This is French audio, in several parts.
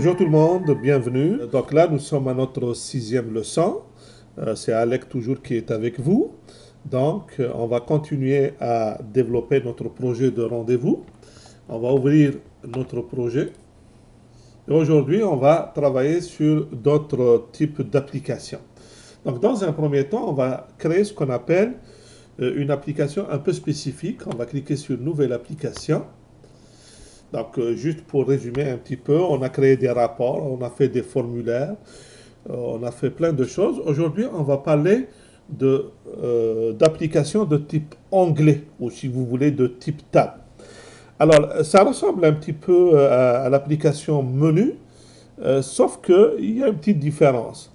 Bonjour tout le monde, bienvenue. Donc là, nous sommes à notre sixième leçon. C'est Alec toujours qui est avec vous. Donc, on va continuer à développer notre projet de rendez-vous. On va ouvrir notre projet. Et aujourd'hui, on va travailler sur d'autres types d'applications. Donc, dans un premier temps, on va créer ce qu'on appelle une application un peu spécifique. On va cliquer sur Nouvelle application. Donc, juste pour résumer un petit peu, on a créé des rapports, on a fait des formulaires, on a fait plein de choses. Aujourd'hui, on va parler d'applications de type onglet, ou si vous voulez, de type tab. Alors, ça ressemble un petit peu à l'application menu, sauf qu'il y a une petite différence.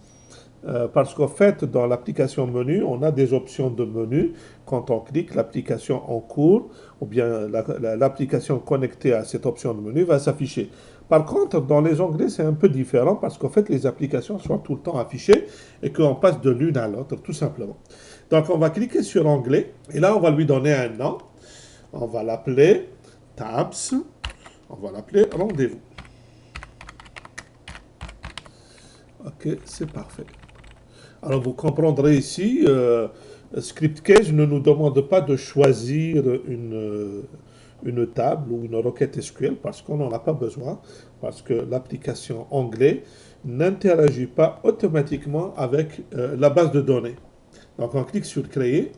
Parce qu'en fait, dans l'application menu, on a des options de menu. Quand on clique, l'application en cours ou bien l'application connectée à cette option de menu va s'afficher. Par contre, dans les onglets, c'est un peu différent parce qu'en fait, les applications sont tout le temps affichées et qu'on passe de l'une à l'autre, tout simplement. Donc, on va cliquer sur onglet et là, on va lui donner un nom. On va l'appeler Tabs. On va l'appeler Rendez-vous. Ok, c'est parfait. Alors vous comprendrez ici, ScriptCase ne nous demande pas de choisir une table ou une requête SQL parce qu'on n'en a pas besoin, parce que l'application anglais n'interagit pas automatiquement avec la base de données. Donc on clique sur Créer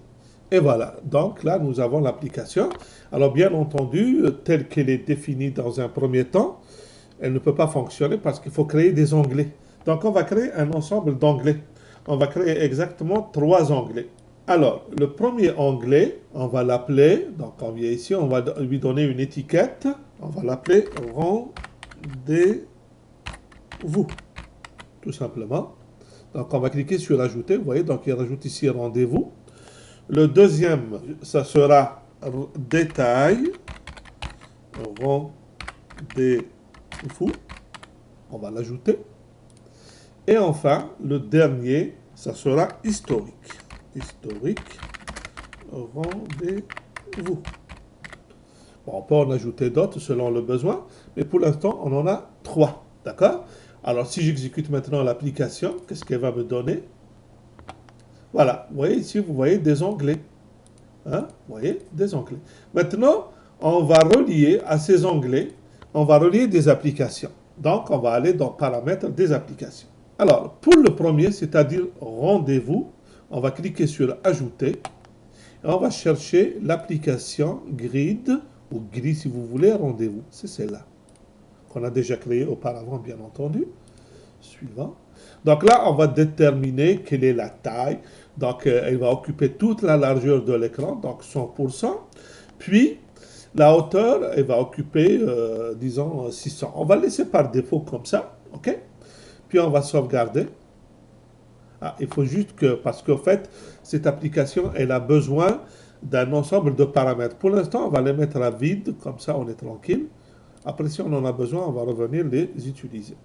et voilà. Donc là nous avons l'application. Alors bien entendu, telle qu'elle est définie dans un premier temps, elle ne peut pas fonctionner parce qu'il faut créer des onglets. Donc on va créer un ensemble d'onglets. On va créer exactement 3 onglets. Alors, le premier onglet, on va l'appeler, donc on vient ici, on va lui donner une étiquette, on va l'appeler Rendez-vous, tout simplement. Donc on va cliquer sur Ajouter, vous voyez, donc il rajoute ici Rendez-vous. Le deuxième, ça sera Détail, Rendez-vous, on va l'ajouter. Et enfin, le dernier, ça sera historique. Historique, rendez-vous. Bon, on peut en ajouter d'autres selon le besoin, mais pour l'instant, on en a 3. D'accord? Alors, si j'exécute maintenant l'application, qu'est-ce qu'elle va me donner? Voilà, vous voyez ici, vous voyez des onglets. Hein? Vous voyez, des onglets. Maintenant, on va relier à ces onglets, on va relier des applications. Donc, on va aller dans Paramètres des applications. Alors, pour le premier, c'est-à-dire rendez-vous, on va cliquer sur Ajouter et on va chercher l'application Grid, ou Grid si vous voulez, rendez-vous. C'est celle-là, qu'on a déjà créée auparavant, bien entendu. Suivant. Donc là, on va déterminer quelle est la taille. Donc, elle va occuper toute la largeur de l'écran, donc 100%. Puis, la hauteur, elle va occuper, disons, 600. On va laisser par défaut comme ça, ok? Puis on va sauvegarder. Ah, il faut juste que, parce qu'en fait, cette application, elle a besoin d'un ensemble de paramètres. Pour l'instant, on va les mettre à vide, comme ça on est tranquille. Après, si on en a besoin, on va revenir les utiliser.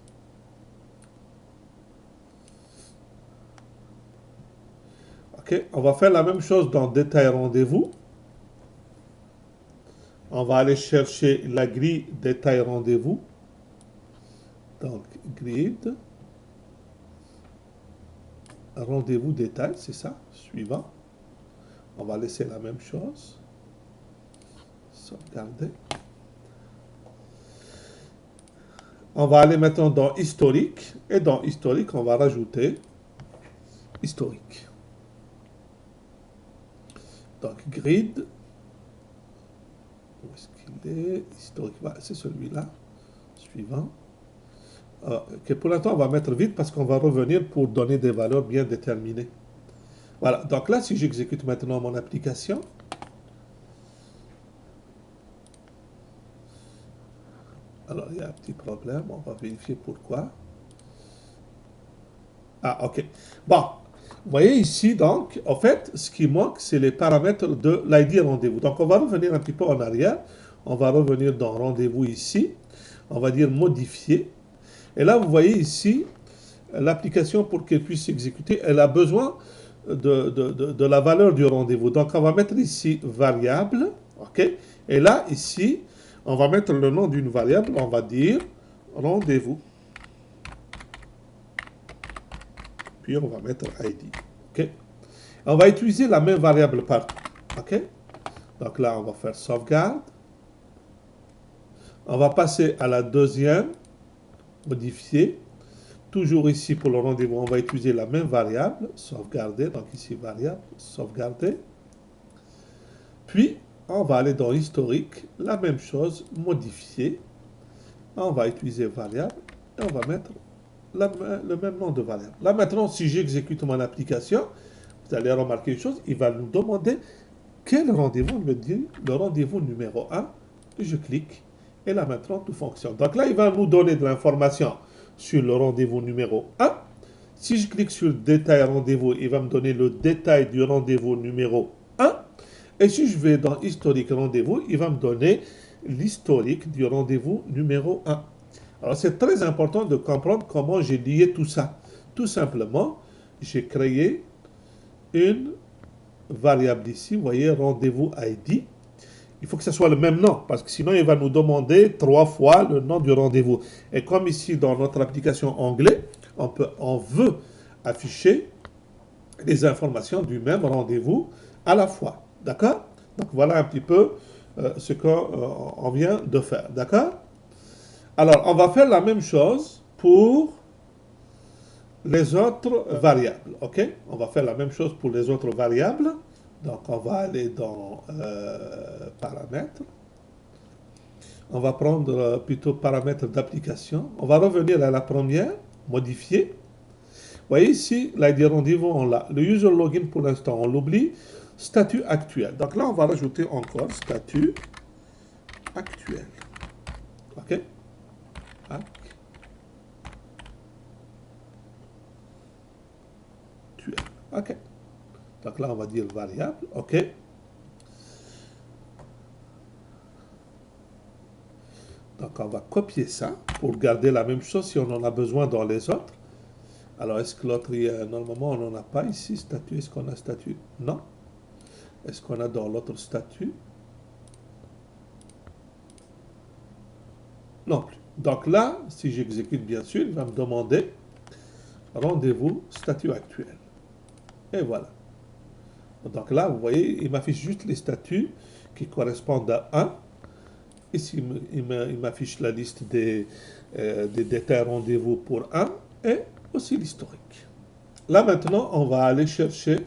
Ok, on va faire la même chose dans Détail Rendez-vous. On va aller chercher la grille Détail Rendez-vous. Donc, grid. Rendez-vous détail, c'est ça. Suivant. On va laisser la même chose. Sauvegarder. On va aller maintenant dans Historique. Et dans Historique, on va rajouter Historique. Donc, Grid. Où est-ce qu'il est? Historique, c'est celui-là. Suivant. Okay, pour l'instant, on va mettre vide parce qu'on va revenir pour donner des valeurs bien déterminées. Voilà. Donc là, si j'exécute maintenant mon application, alors il y a un petit problème. On va vérifier pourquoi. Ah, ok. Bon. Vous voyez ici, donc, en fait, ce qui manque, c'est les paramètres de l'ID rendez-vous. Donc, on va revenir un petit peu en arrière. On va revenir dans rendez-vous ici. On va dire modifier. Et là, vous voyez ici, l'application, pour qu'elle puisse s'exécuter, elle a besoin de la valeur du rendez-vous. Donc, on va mettre ici variable. OK? Et là, ici, on va mettre le nom d'une variable. On va dire rendez-vous. puis on va mettre ID. OK? On va utiliser la même variable partout. OK? Donc là, on va faire sauvegarde. On va passer à la deuxième, modifier. Toujours ici, pour le rendez-vous, on va utiliser la même variable, sauvegarder. Donc ici, variable, sauvegarder. Puis, on va aller dans historique, la même chose, modifier. On va utiliser variable et on va mettre le même nom de variable. Là maintenant, si j'exécute mon application, vous allez remarquer une chose, il va nous demander quel rendez-vous. Il me dit le rendez-vous numéro 1. Je clique et là maintenant tout fonctionne. Donc là, il va nous donner de l'information sur le rendez-vous numéro 1. Si je clique sur détail rendez-vous, il va me donner le détail du rendez-vous numéro 1. Et si je vais dans historique rendez-vous, il va me donner l'historique du rendez-vous numéro 1. Alors c'est très important de comprendre comment j'ai lié tout ça. Tout simplement, j'ai créé une variable ici, vous voyez, rendez-vous ID. Il faut que ce soit le même nom, parce que sinon il va nous demander 3 fois le nom du rendez-vous. Et comme ici dans notre application anglais, on veut afficher les informations du même rendez-vous à la fois. D'accord? Donc voilà un petit peu ce qu'on vient de faire. D'accord? Alors, on va faire la même chose pour les autres variables. OK? On va faire la même chose pour les autres variables. Donc, on va aller dans paramètres. On va prendre plutôt paramètres d'application. On va revenir à la première, modifier. Vous voyez ici, l'ID rendez-vous, on l'a. Le user login, pour l'instant, on l'oublie. Statut actuel. Donc là, on va rajouter encore statut actuel. OK? OK. Donc là, on va dire variable. OK. Donc on va copier ça pour garder la même chose si on en a besoin dans les autres. Alors, est-ce que l'autre, normalement, on n'en a pas ici, statut? Est-ce qu'on a statut? Non. Est-ce qu'on a dans l'autre statut? Non plus. Donc là, si j'exécute, bien sûr, il va me demander rendez-vous statut actuel. Et voilà. Donc là, vous voyez, il m'affiche juste les statuts qui correspondent à 1. Ici, il m'affiche la liste des détails rendez-vous pour 1 et aussi l'historique. Là, maintenant, on va aller chercher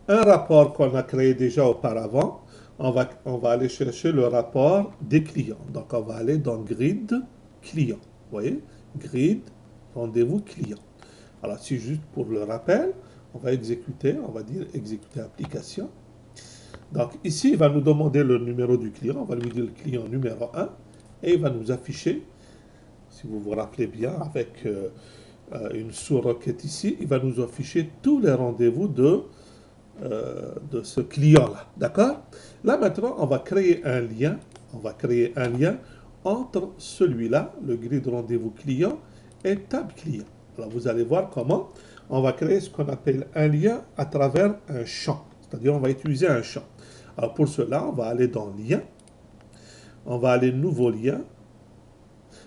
un rapport qu'on a créé déjà auparavant. On va aller chercher le rapport des clients. Donc, on va aller dans Grid Client. Vous voyez? Grid Rendez-vous Client. Alors, c'est juste pour le rappel. On va exécuter, on va dire exécuter application. Donc ici, il va nous demander le numéro du client. On va lui dire le client numéro 1. Et il va nous afficher, si vous vous rappelez bien, avec une sous-requête ici, il va nous afficher tous les rendez-vous de ce client-là. D'accord? Là maintenant, on va créer un lien. On va créer un lien entre celui-là, le grid rendez-vous client, et table client. Alors vous allez voir comment on va créer ce qu'on appelle un lien à travers un champ. C'est-à-dire on va utiliser un champ. Alors pour cela, on va aller dans lien. On va aller nouveau lien.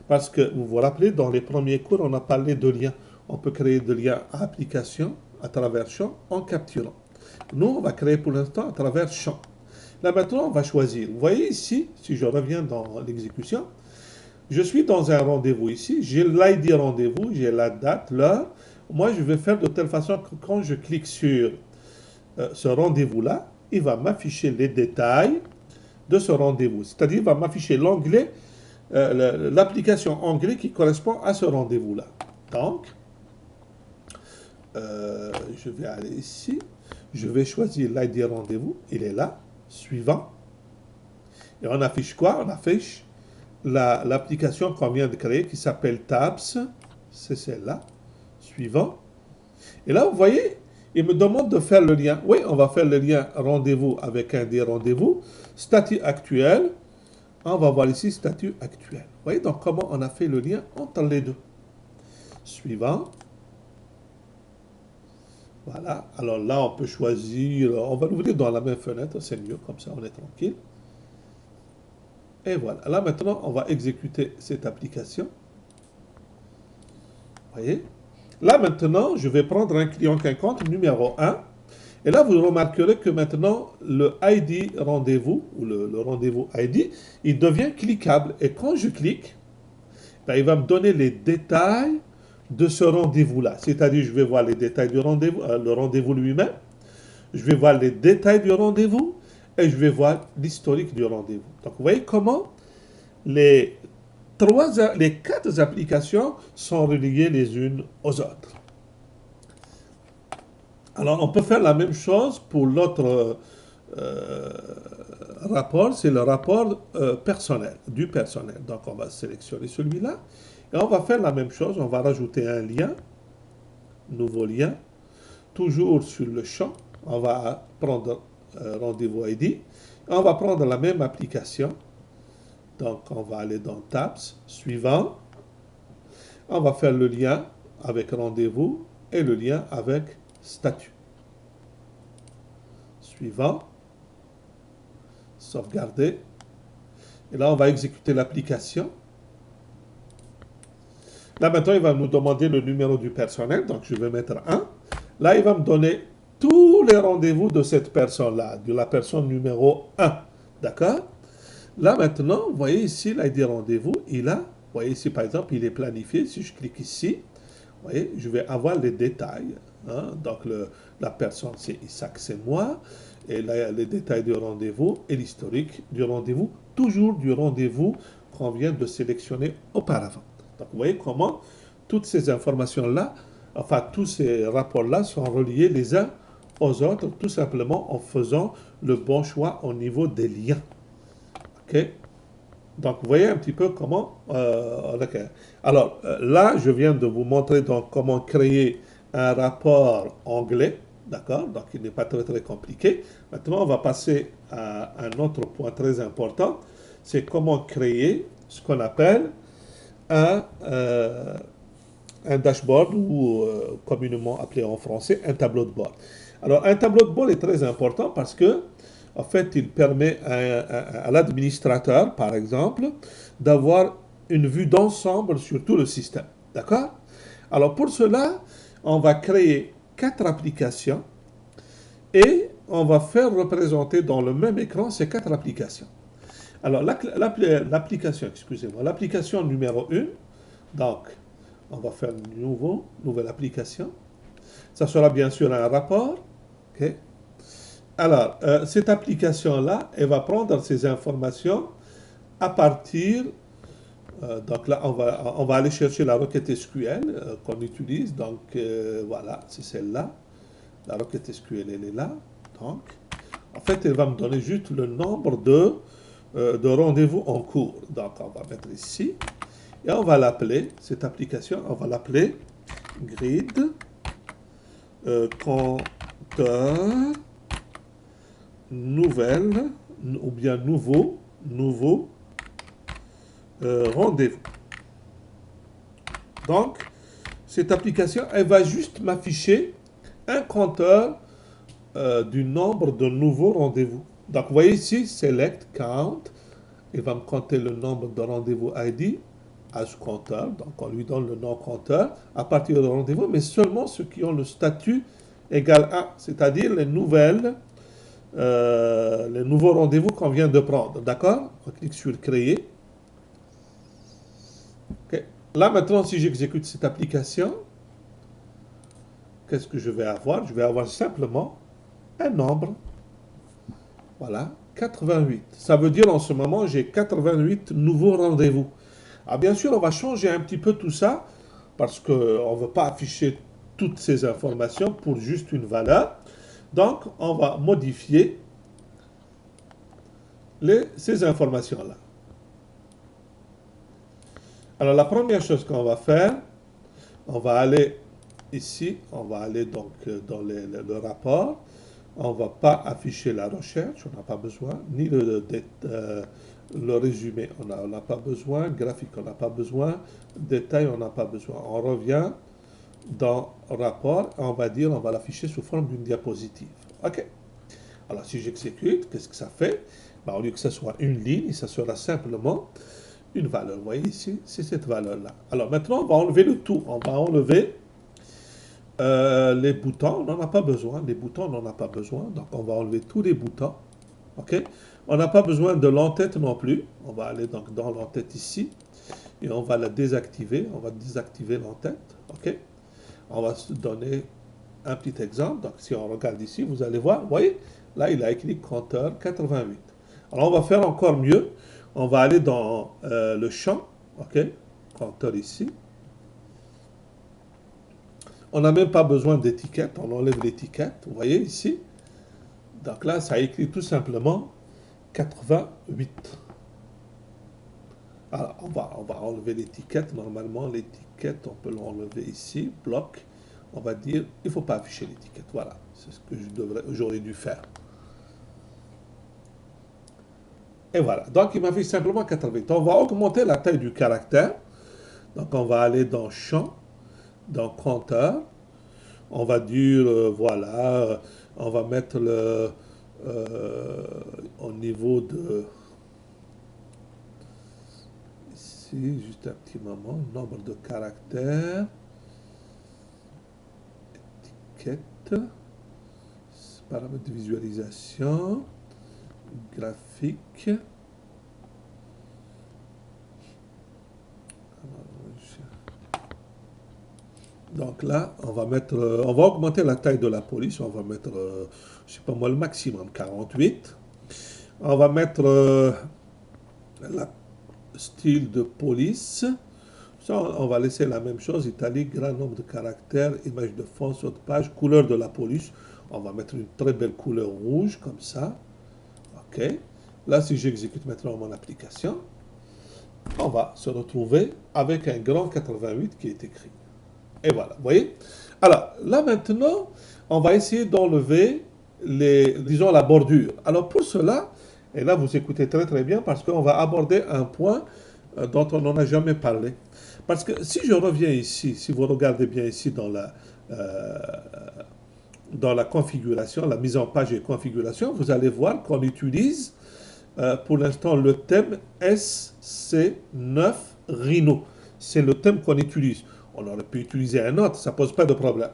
Parce que vous vous rappelez, dans les premiers cours, on a parlé de liens. On peut créer des liens à application à travers champ en capturant. Nous, on va créer pour l'instant à travers champ. Là maintenant, on va choisir. Vous voyez ici, si je reviens dans l'exécution, je suis dans un rendez-vous ici. J'ai l'ID rendez-vous, j'ai la date, l'heure. Moi, je vais faire de telle façon que quand je clique sur ce rendez-vous-là, il va m'afficher les détails de ce rendez-vous. C'est-à-dire, il va m'afficher l'onglet, l'application anglais qui correspond à ce rendez-vous-là. Donc, je vais aller ici. Je vais choisir l'ID rendez-vous. Il est là. Suivant. Et on affiche quoi? On affiche l'application qu'on vient de créer qui s'appelle Tabs. C'est celle-là. Suivant. Et là, vous voyez, il me demande de faire le lien. Oui, on va faire le lien rendez-vous avec un des rendez-vous. Statut actuel. On va voir ici statut actuel. Vous voyez donc comment on a fait le lien entre les deux. Suivant. Voilà. Alors là, on peut choisir. On va l'ouvrir dans la même fenêtre. C'est mieux, comme ça, on est tranquille. Et voilà. Là, maintenant, on va exécuter cette application. Vous voyez? Là, maintenant, je vais prendre un client quincontre numéro 1. Et là, vous remarquerez que maintenant, le ID rendez-vous, ou le rendez-vous ID, il devient cliquable. Et quand je clique, ben, il va me donner les détails de ce rendez-vous-là. C'est-à-dire, je vais voir les détails du rendez-vous, le rendez-vous lui-même, je vais voir les détails du rendez-vous, et je vais voir l'historique du rendez-vous. Donc, vous voyez comment les les quatre applications sont reliées les unes aux autres. Alors, on peut faire la même chose pour l'autre euh, rapport, c'est le rapport personnel, du personnel. Donc, on va sélectionner celui-là et on va faire la même chose. On va rajouter un lien, nouveau lien, toujours sur le champ. On va prendre rendez-vous ID. Et on va prendre la même application. Donc, on va aller dans Tabs, suivant. On va faire le lien avec rendez-vous et le lien avec statut. Suivant. Sauvegarder. Et là, on va exécuter l'application. Là, maintenant, il va nous demander le numéro du personnel. Donc, je vais mettre 1. Là, il va me donner tous les rendez-vous de cette personne-là, de la personne numéro 1. D'accord? Là, maintenant, vous voyez ici, l'ID rendez-vous, vous voyez ici, par exemple, il est planifié. Si je clique ici, vous voyez, je vais avoir les détails. Hein? Donc, la personne, c'est Isaac, c'est moi. Et là, il y a les détails du rendez-vous et l'historique du rendez-vous, toujours du rendez-vous qu'on vient de sélectionner auparavant. Donc, vous voyez comment toutes ces informations-là, enfin, tous ces rapports-là sont reliés les uns aux autres, tout simplement en faisant le bon choix au niveau des liens. OK? Donc, vous voyez un petit peu comment... Alors, là, je viens de vous montrer donc comment créer un rapport anglais. D'accord? Donc, il n'est pas très, très compliqué. Maintenant, on va passer à un autre point très important. C'est comment créer ce qu'on appelle un, un dashboard ou communément appelé en français un tableau de bord. Alors, un tableau de bord est très important parce que en fait, il permet à l'administrateur, par exemple, d'avoir une vue d'ensemble sur tout le système. D'accord? Alors, pour cela, on va créer 4 applications et on va faire représenter dans le même écran ces 4 applications. Alors, l'application, excusez-moi, l'application numéro 1, donc, on va faire une nouvelle application. Ça sera bien sûr un rapport. Okay? Alors, cette application-là, elle va prendre ces informations à partir... donc là, on va aller chercher la requête SQL qu'on utilise. Donc, voilà, c'est celle-là. La requête SQL, elle est là. Donc, en fait, elle va me donner juste le nombre de rendez-vous en cours. Donc, on va mettre ici. Et on va l'appeler, cette application, on va l'appeler grid compteur nouvelle ou bien nouveau rendez-vous. Donc, cette application, elle va juste m'afficher un compteur du nombre de nouveaux rendez-vous. Donc, vous voyez ici, select count, il va me compter le nombre de rendez-vous ID à ce compteur, donc on lui donne le nom compteur à partir de rendez-vous, mais seulement ceux qui ont le statut égal 1, c'est-à-dire les nouveaux rendez-vous qu'on vient de prendre. D'accord? On clique sur créer. Okay. Là maintenant, si j'exécute cette application, qu'est-ce que je vais avoir? Je vais avoir simplement un nombre. Voilà, 88. Ça veut dire en ce moment, j'ai 88 nouveaux rendez-vous. Alors bien sûr, on va changer un petit peu tout ça parce qu'on ne veut pas afficher toutes ces informations pour juste une valeur. Donc, on va modifier ces informations-là. Alors, la première chose qu'on va faire, on va aller ici, on va aller donc dans le rapport. On ne va pas afficher la recherche, on n'a pas besoin, ni le résumé, on n'a pas besoin, graphique, on n'a pas besoin, détail, on n'a pas besoin. On revient dans rapport, on va dire, on va l'afficher sous forme d'une diapositive. OK. Alors, si j'exécute, qu'est-ce que ça fait? Ben, au lieu que ce soit une ligne, ça sera simplement une valeur. Vous voyez ici, c'est cette valeur-là. Alors, maintenant, on va enlever le tout. On va enlever Les boutons, on n'en a pas besoin. Les boutons, on n'en a pas besoin. Donc, on va enlever tous les boutons. OK? On n'a pas besoin de l'entête non plus. On va aller donc dans l'entête ici. Et on va la désactiver. On va désactiver l'entête. OK? On va se donner un petit exemple. Donc, si on regarde ici, vous allez voir. Vous voyez? Là, il a écrit compteur 88. Alors, on va faire encore mieux. On va aller dans le champ. OK? Compteur ici. On n'a même pas besoin d'étiquette, on enlève l'étiquette, vous voyez ici. Donc là, ça écrit tout simplement 88. Alors, on va enlever l'étiquette. Normalement, l'étiquette, on peut l'enlever ici, bloc. On va dire, il ne faut pas afficher l'étiquette. Voilà, c'est ce que j'aurais dû faire. Et voilà, donc il m'a fait simplement 88. On va augmenter la taille du caractère. Donc on va aller dans champ, dans compteur. On va dire, voilà, on va mettre au niveau de, ici, juste un petit moment, nombre de caractères, étiquette, paramètres de visualisation, graphique. Donc là, on va mettre, on va augmenter la taille de la police. On va mettre, je sais pas moi, le maximum 48. On va mettre la style de police. Ça, on va laisser la même chose, italique, grand nombre de caractères, image de fond, saut de page, couleur de la police. On va mettre une très belle couleur rouge, comme ça. OK. Là, si j'exécute maintenant mon application, on va se retrouver avec un grand 88 qui est écrit. Et voilà, vous voyez? Alors, là maintenant, on va essayer d'enlever disons, la bordure. Alors pour cela, et là vous écoutez très très bien parce qu'on va aborder un point dont on n'en a jamais parlé. Parce que si je reviens ici, si vous regardez bien ici dans la configuration, la mise en page et configuration, vous allez voir qu'on utilise pour l'instant le thème SC9 Rhino. C'est le thème qu'on utilise. On aurait pu utiliser un autre, ça ne pose pas de problème.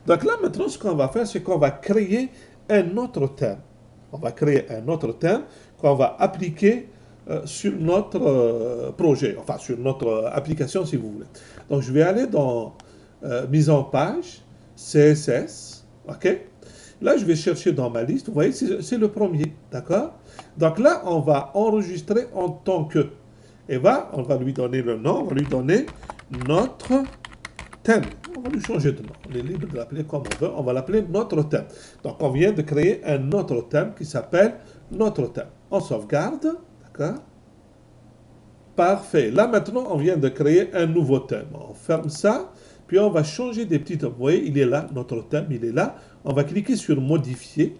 Donc là, maintenant, ce qu'on va faire, c'est qu'on va créer un autre thème. On va créer un autre thème qu'on va appliquer sur notre projet, enfin sur notre application si vous voulez. Donc je vais aller dans mise en page, CSS, ok? Là, je vais chercher dans ma liste, vous voyez, c'est le premier, d'accord? Donc là, on va enregistrer en tant que. Et là, on va lui donner le nom, on va lui donner notre thème. On va lui changer de nom. On est libre de l'appeler comme on veut. On va l'appeler notre thème. Donc, on vient de créer un autre thème qui s'appelle notre thème. On sauvegarde, d'accord? Parfait. Là, maintenant, on vient de créer un nouveau thème. On ferme ça, puis on va changer des petites. Vous voyez, il est là, notre thème, il est là. On va cliquer sur modifier.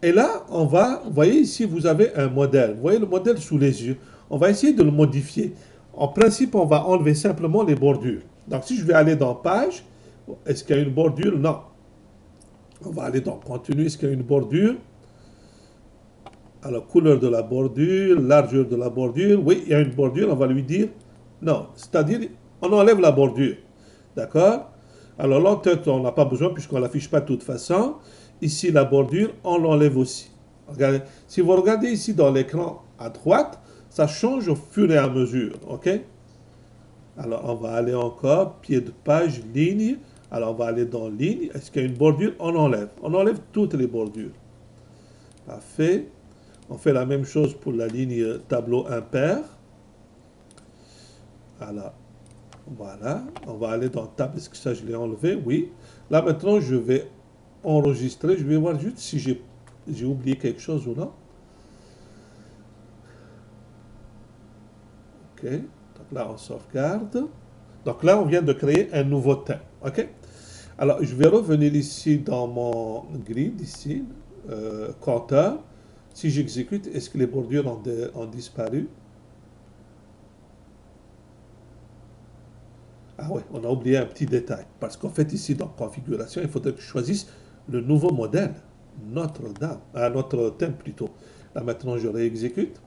Et là, on va, vous voyez ici, vous avez un modèle. Vous voyez le modèle sous les yeux. On va essayer de le modifier. En principe, on va enlever simplement les bordures. Donc, si je vais aller dans page, est-ce qu'il y a une bordure? Non. On va aller dans contenu, est-ce qu'il y a une bordure? Alors, couleur de la bordure, largeur de la bordure. Oui, il y a une bordure, on va lui dire non. C'est-à-dire, on enlève la bordure. D'accord? Alors, l'entête, on n'a pas besoin puisqu'on ne l'affiche pas de toute façon. Ici, la bordure, on l'enlève aussi. Regardez. Si vous regardez ici dans l'écran à droite, ça change au fur et à mesure. OK? Alors, on va aller encore, pied de page, ligne. Alors, on va aller dans ligne. Est-ce qu'il y a une bordure? On enlève. On enlève toutes les bordures. Parfait. On fait la même chose pour la ligne tableau impair. Alors, voilà. On va aller dans tab. Est-ce que ça, je l'ai enlevé? Oui. Là, maintenant, je vais enregistrer. Je vais voir juste si j'ai oublié quelque chose ou non. OK. Donc là, on sauvegarde. Donc là, on vient de créer un nouveau thème. OK. Alors, je vais revenir ici dans mon grid, ici, compteur. Si j'exécute, est-ce que les bordures ont disparu? Ah oui, on a oublié un petit détail. Parce qu'en fait, ici, dans configuration, il faudrait que je choisisse le nouveau modèle. Notre-Dame. Notre thème plutôt. Là, maintenant, je réexécute.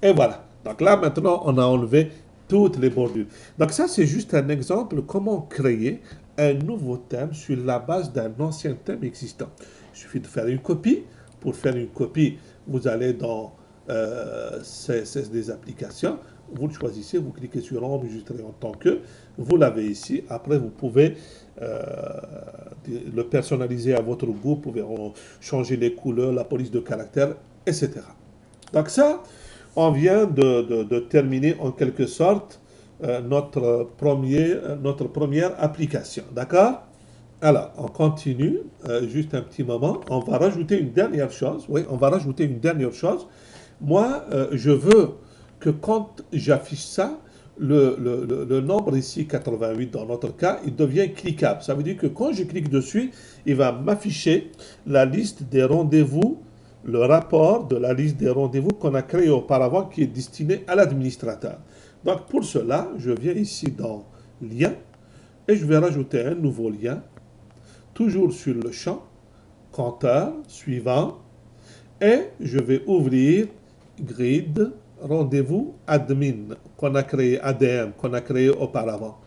Et voilà. Donc là, maintenant, on a enlevé toutes les bordures. Donc ça, c'est juste un exemple comment créer un nouveau thème sur la base d'un ancien thème existant. Il suffit de faire une copie. Pour faire une copie, vous allez dans des applications, vous le choisissez, vous cliquez sur enregistrer en tant que, vous l'avez ici. Après, vous pouvez euh, le personnaliser à votre goût, vous pouvez changer les couleurs, la police de caractère, etc. Donc ça, on vient de terminer en quelque sorte notre première application. D'accord? Alors, on continue, juste un petit moment. On va rajouter une dernière chose. Oui, on va rajouter une dernière chose. Moi, je veux que quand j'affiche ça, le nombre ici, 88 dans notre cas, il devient cliquable. Ça veut dire que quand je clique dessus, il va m'afficher la liste des rendez-vous, le rapport de la liste des rendez-vous qu'on a créé auparavant qui est destiné à l'administrateur. Donc pour cela, je viens ici dans Lien et je vais rajouter un nouveau lien, toujours sur le champ, compteur, suivant, et je vais ouvrir Grid, rendez-vous admin qu'on a créé, ADM, qu'on a créé auparavant.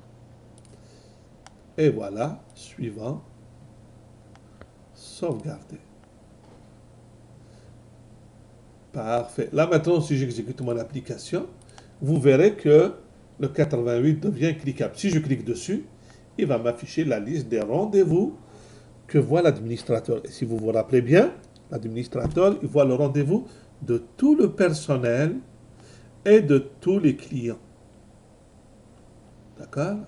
Et voilà, suivant, sauvegarder. Parfait. Là maintenant, si j'exécute mon application, vous verrez que le 88 devient cliquable. Si je clique dessus, il va m'afficher la liste des rendez-vous que voit l'administrateur. Et si vous vous rappelez bien, l'administrateur, il voit le rendez-vous de tout le personnel et de tous les clients. D'accord?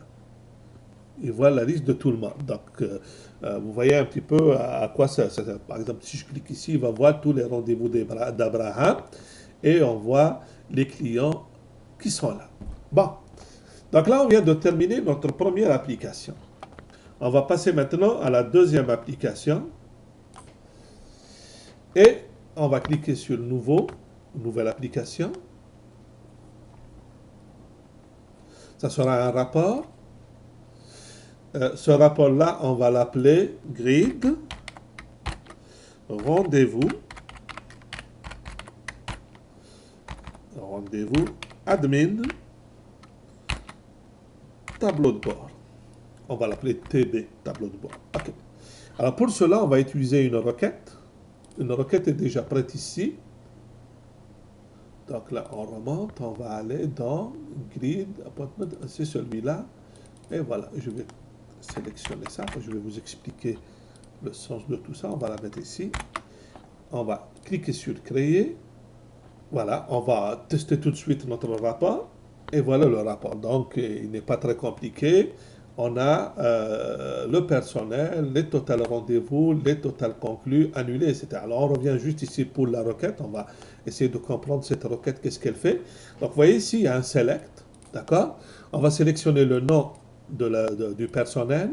Il voit la liste de tout le monde. Donc, vous voyez un petit peu à quoi ça sert. Par exemple, si je clique ici, il va voir tous les rendez-vous d'Abraham et on voit les clients qui sont là. Bon, donc là, on vient de terminer notre première application. On va passer maintenant à la deuxième application et on va cliquer sur Nouveau, Nouvelle application. Ça sera un rapport. Ce rapport-là, on va l'appeler Grid, Rendez-vous, Rendez-vous, Admin, Tableau de bord. On va l'appeler TB, Tableau de bord. OK. Alors pour cela, on va utiliser une requête. Une requête est déjà prête ici. Donc là, on remonte, on va aller dans Grid, Appointment, c'est celui-là. Et voilà, je vais sélectionner ça. Je vais vous expliquer le sens de tout ça. On va la mettre ici. On va cliquer sur Créer. Voilà, on va tester tout de suite notre rapport. Et voilà le rapport. Donc, il n'est pas très compliqué. On a le personnel, les total rendez-vous, les total conclus, annulés, etc. Alors, on revient juste ici pour la requête. On va essayer de comprendre cette requête, qu'est-ce qu'elle fait. Donc, vous voyez ici, il y a un select. D'accord? On va sélectionner le nom du personnel.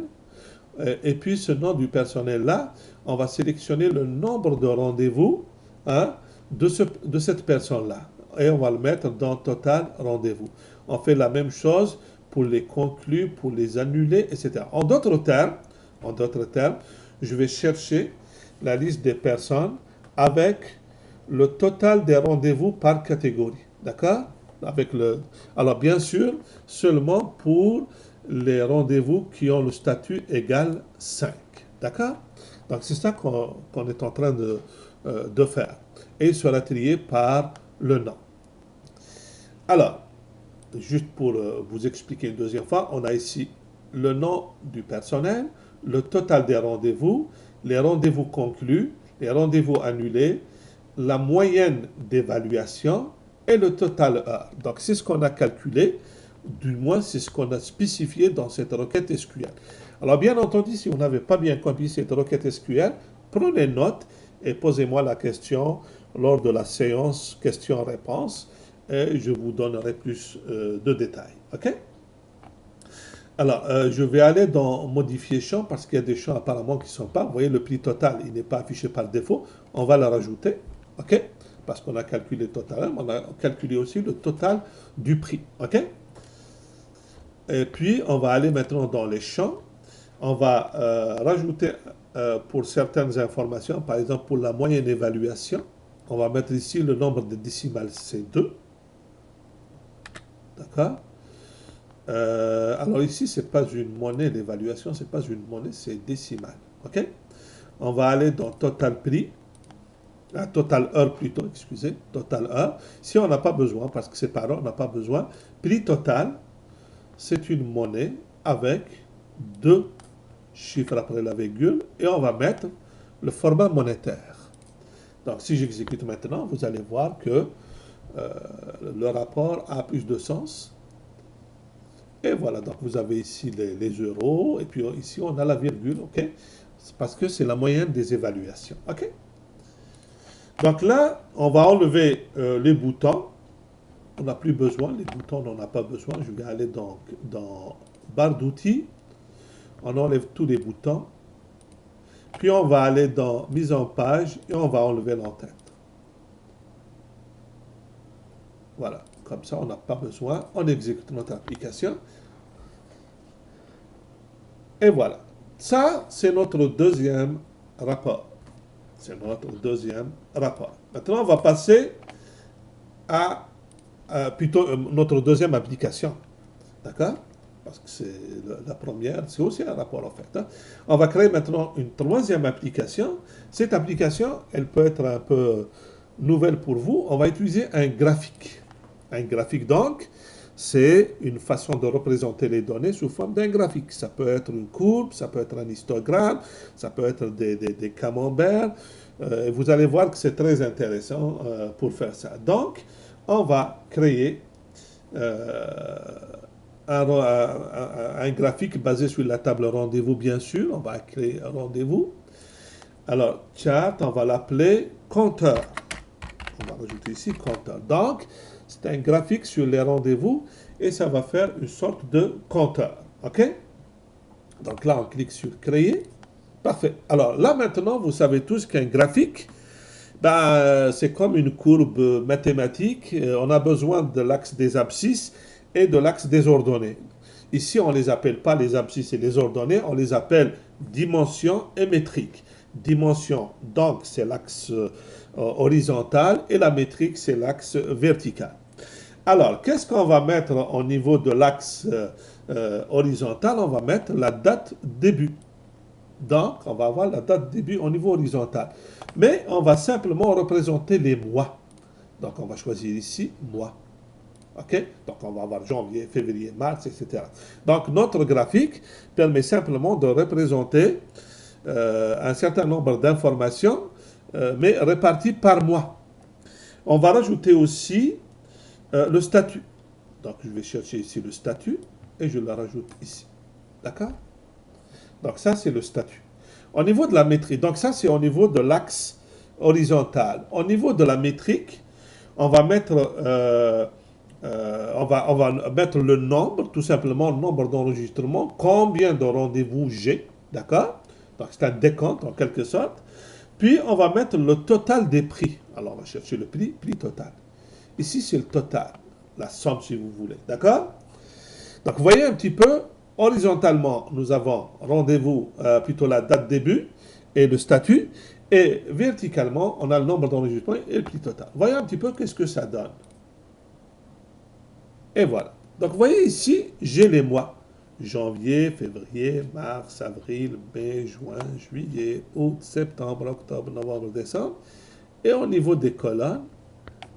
Et puis, ce nom du personnel-là, on va sélectionner le nombre de rendez-vous hein, de cette personne-là. Et on va le mettre dans Total Rendez-vous. On fait la même chose pour les conclus, pour les annulés, etc. En d'autres termes, je vais chercher la liste des personnes avec le total des rendez-vous par catégorie. D'accord? Alors, bien sûr, seulement pour les rendez-vous qui ont le statut égal 5. D'accord? Donc, c'est ça qu'on est en train de faire. Et il sera trié par le nom. Alors, juste pour vous expliquer une deuxième fois, on a ici le nom du personnel, le total des rendez-vous, les rendez-vous conclus, les rendez-vous annulés, la moyenne d'évaluation et le total heure. Donc, c'est ce qu'on a calculé, du moins c'est ce qu'on a spécifié dans cette requête SQL. Alors, bien entendu, si vous n'avez pas bien compris cette requête SQL, prenez note et posez-moi la question lors de la séance questions-réponses et je vous donnerai plus de détails. OK? Alors, je vais aller dans modifier champ parce qu'il y a des champs apparemment qui ne sont pas. Vous voyez, le prix total, il n'est pas affiché par défaut. On va le rajouter. OK? Parce qu'on a calculé le total, on a calculé aussi le total du prix. OK? Et puis, on va aller maintenant dans les champs. On va rajouter pour certaines informations, par exemple pour la moyenne évaluation, on va mettre ici le nombre de décimales, c'est 2. D'accord? Alors ici, c'est pas une monnaie, l'évaluation, c'est pas une monnaie, c'est décimal. OK? On va aller dans total prix, total heure plutôt, excusez, total heure. Si on n'a pas besoin, parce que c'est par heure, on n'a pas besoin. Prix total, c'est une monnaie avec deux chiffres après la virgule et on va mettre le format monétaire. Donc si j'exécute maintenant, vous allez voir que le rapport a plus de sens. Et voilà, donc vous avez ici les euros, et puis ici on a la virgule, ok? C'est parce que c'est la moyenne des évaluations, ok? Donc là, on va enlever les boutons. On n'a plus besoin, les boutons on n'en a pas besoin. Je vais aller dans barre d'outils. On enlève tous les boutons. Puis on va aller dans mise en page et on va enlever l'entête. Voilà, comme ça on n'a pas besoin. On exécute notre application. Et voilà. Ça, c'est notre deuxième rapport. C'est notre deuxième rapport. Maintenant, on va passer à plutôt notre deuxième application. D'accord? Parce que c'est la première, c'est aussi un rapport en fait. Hein. On va créer maintenant une troisième application. Cette application, elle peut être un peu nouvelle pour vous. On va utiliser un graphique. Un graphique donc, c'est une façon de représenter les données sous forme d'un graphique. Ça peut être une courbe, ça peut être un histogramme, ça peut être des camemberts. Vous allez voir que c'est très intéressant pour faire ça. Donc, on va créer un graphique basé sur la table rendez-vous, bien sûr. On va créer un rendez-vous. Alors, chart, on va l'appeler compteur. On va rajouter ici compteur. Donc, c'est un graphique sur les rendez-vous et ça va faire une sorte de compteur. OK? Donc là, on clique sur créer. Parfait. Alors là, maintenant, vous savez tous qu'un graphique, c'est comme une courbe mathématique. On a besoin de l'axe des abscisses et de l'axe des ordonnées. Ici, on ne les appelle pas les abscisses et les ordonnées, on les appelle dimension et métrique. Dimension, donc, c'est l'axe horizontal et la métrique, c'est l'axe vertical. Alors, qu'est-ce qu'on va mettre au niveau de l'axe horizontal? On va mettre la date début. Donc, on va avoir la date début au niveau horizontal. Mais on va simplement représenter les mois. Donc, on va choisir ici mois. OK? Donc, on va avoir janvier, février, mars, etc. Donc, notre graphique permet simplement de représenter un certain nombre d'informations, mais réparties par mois. On va rajouter aussi le statut. Donc, je vais chercher ici le statut et je le rajoute ici. D'accord? Donc, ça, c'est le statut. Au niveau de la métrique, donc ça, c'est au niveau de l'axe horizontal. Au niveau de la métrique, on va mettre, on va mettre le nombre, tout simplement, le nombre d'enregistrements, combien de rendez-vous j'ai, d'accord? Donc, c'est un décompte, en quelque sorte. Puis, on va mettre le total des prix. Alors, on va chercher le prix, prix total. Ici, c'est le total, la somme, si vous voulez, d'accord? Donc, vous voyez un petit peu, horizontalement, nous avons rendez-vous, plutôt la date début et le statut. Et verticalement, on a le nombre d'enregistrements et le prix total. Voyez un petit peu qu'est-ce que ça donne. Et voilà. Donc, vous voyez ici, j'ai les mois. Janvier, février, mars, avril, mai, juin, juillet, août, septembre, octobre, novembre, décembre. Et au niveau des colonnes,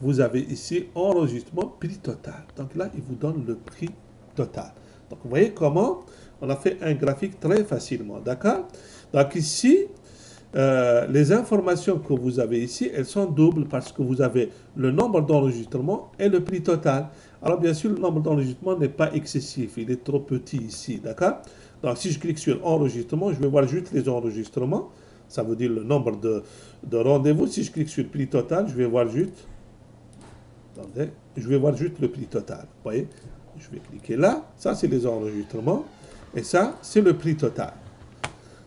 vous avez ici enregistrement prix total. Donc là, il vous donne le prix total. Donc vous voyez comment on a fait un graphique très facilement. D'accord? Donc ici, les informations que vous avez ici, elles sont doubles parce que vous avez le nombre d'enregistrements et le prix total. Alors bien sûr, le nombre d'enregistrements n'est pas excessif, il est trop petit ici, d'accord? Donc si je clique sur enregistrement, je vais voir juste les enregistrements, ça veut dire le nombre de rendez-vous. Si je clique sur prix total, je vais voir juste, attendez, je vais voir juste le prix total, vous voyez? Je vais cliquer là, ça c'est les enregistrements, et ça c'est le prix total.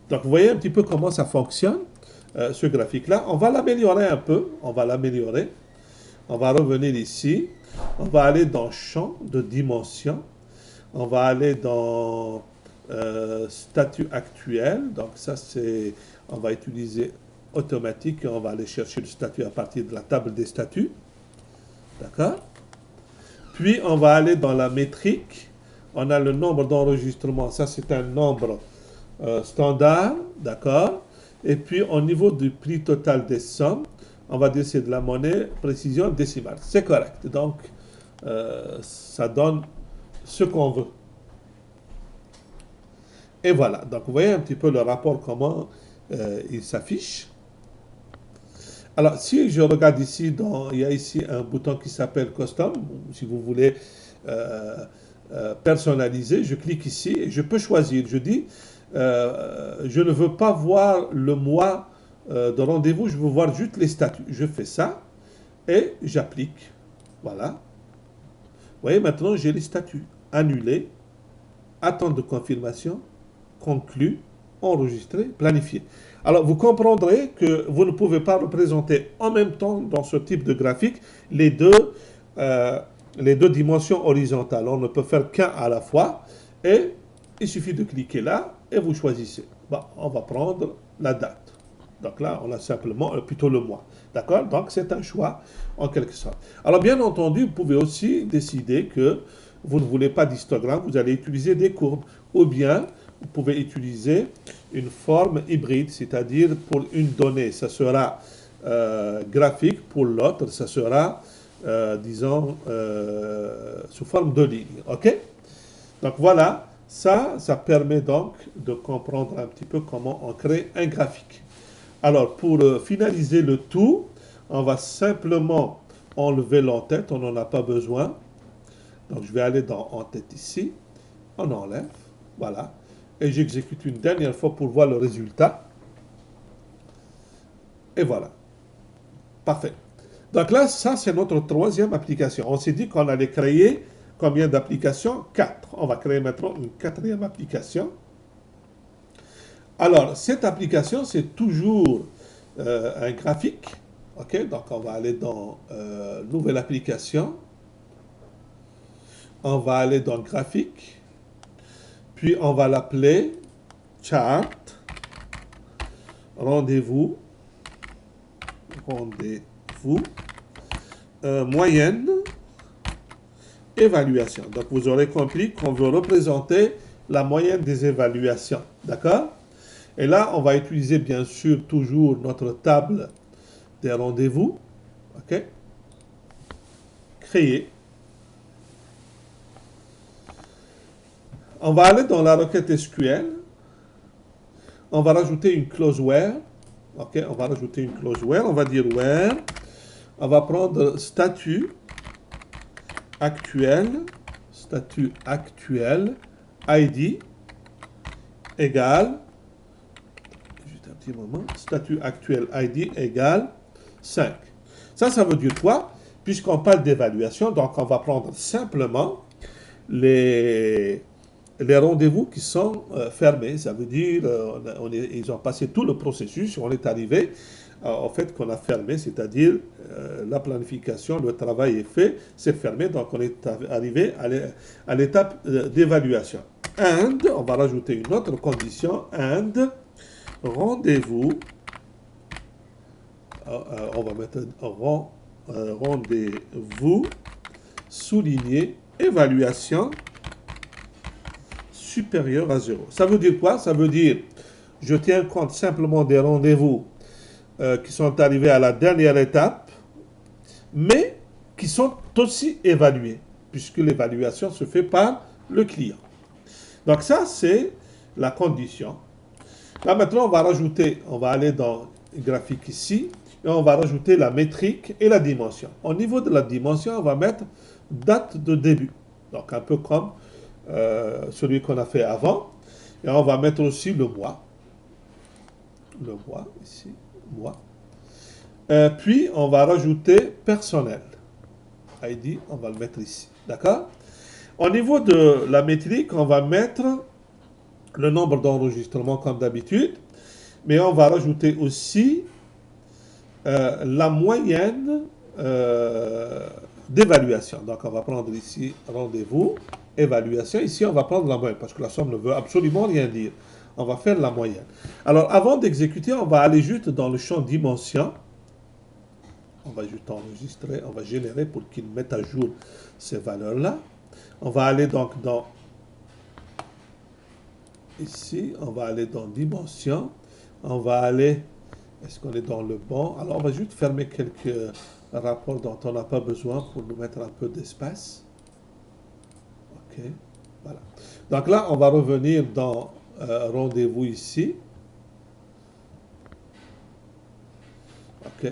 Donc, vous voyez un petit peu comment ça fonctionne, ce graphique-là. On va l'améliorer un peu. On va l'améliorer. On va revenir ici. On va aller dans champ de dimension. On va aller dans statut actuel. Donc, ça, c'est... On va utiliser automatique et on va aller chercher le statut à partir de la table des statuts. D'accord? Puis, on va aller dans la métrique. On a le nombre d'enregistrements. Ça, c'est un nombre standard, d'accord? Et puis, au niveau du prix total des sommes, on va dire c'est de la monnaie précision décimale. C'est correct. Donc, ça donne ce qu'on veut. Et voilà. Donc, vous voyez un petit peu le rapport, comment il s'affiche. Alors, si je regarde ici, il y a ici un bouton qui s'appelle Custom. Si vous voulez personnaliser, je clique ici et je peux choisir. Je dis, je ne veux pas voir le mois de rendez-vous, je veux voir juste les statuts. Je fais ça et j'applique. Voilà. Vous voyez, maintenant, j'ai les statuts. Annuler, attente de confirmation, conclu, enregistrer, planifier. Alors, vous comprendrez que vous ne pouvez pas représenter en même temps, dans ce type de graphique, les deux dimensions horizontales. On ne peut faire qu'un à la fois. Et il suffit de cliquer là et vous choisissez. Bon, on va prendre la date. Donc là, on a simplement plutôt le mois. D'accord? Donc, c'est un choix en quelque sorte. Alors, bien entendu, vous pouvez aussi décider que vous ne voulez pas d'histogramme, vous allez utiliser des courbes. Ou bien, vous pouvez utiliser une forme hybride, c'est-à-dire pour une donnée, ça sera graphique, pour l'autre, ça sera, disons, sous forme de ligne. OK? Donc voilà, ça permet donc de comprendre un petit peu comment on crée un graphique. Alors, pour finaliser le tout, on va simplement enlever l'en-tête, on n'en a pas besoin. Donc, je vais aller dans en-tête ici, on enlève, voilà. Et j'exécute une dernière fois pour voir le résultat. Et voilà. Parfait. Donc là, ça, c'est notre troisième application. On s'est dit qu'on allait créer combien d'applications? 4. On va créer maintenant une quatrième application. Alors, cette application, c'est toujours un graphique. OK? Donc, on va aller dans Nouvelle application. On va aller dans Graphique. Puis, on va l'appeler Chart. Rendez-vous. Moyenne. Évaluation. Donc, vous aurez compris qu'on veut représenter la moyenne des évaluations. D'accord? Et là, on va utiliser bien sûr toujours notre table des rendez-vous. OK? Créer. On va aller dans la requête SQL. On va rajouter une clause where. OK? On va rajouter une clause where. On va dire where. On va prendre statut actuel. Statut actuel. ID égale. Juste un petit moment. Statut actuel ID égale 5. Ça veut dire quoi? Puisqu'on parle d'évaluation, donc on va prendre simplement les rendez-vous qui sont fermés. Ça veut dire ils ont passé tout le processus, on est arrivé au fait qu'on a fermé, c'est-à-dire la planification, le travail est fait, c'est fermé, donc on est arrivé à l'étape d'évaluation. And, on va rajouter une autre condition, and, rendez-vous, on va mettre rendez-vous, souligné, évaluation supérieur à 0. Ça veut dire quoi? Ça veut dire, je tiens compte simplement des rendez-vous qui sont arrivés à la dernière étape, mais qui sont aussi évalués, puisque l'évaluation se fait par le client. Donc ça, c'est la condition. Là, maintenant, on va rajouter, on va aller dans le graphique ici, et on va rajouter la métrique et la dimension. Au niveau de la dimension, on va mettre date de début. Donc, un peu comme celui qu'on a fait avant. Et on va mettre aussi le mois. Le mois, ici, mois. Puis, on va rajouter personnel. ID, on va le mettre ici. D'accord? Au niveau de la métrique, on va mettre le nombre d'enregistrements comme d'habitude. Mais on va rajouter aussi la moyenne d'évaluation. Donc, on va prendre ici rendez-vous, évaluation. Ici, on va prendre la moyenne parce que la somme ne veut absolument rien dire. On va faire la moyenne. Alors, avant d'exécuter, on va aller juste dans le champ dimension. On va juste enregistrer, on va générer pour qu'il mette à jour ces valeurs-là. On va aller donc dans ici, on va aller dans dimension, on va aller, est-ce qu'on est dans le bon? Alors on va juste fermer quelques rapports dont on n'a pas besoin pour nous mettre un peu d'espace. Ok, voilà. Donc là, on va revenir dans rendez-vous ici. Ok,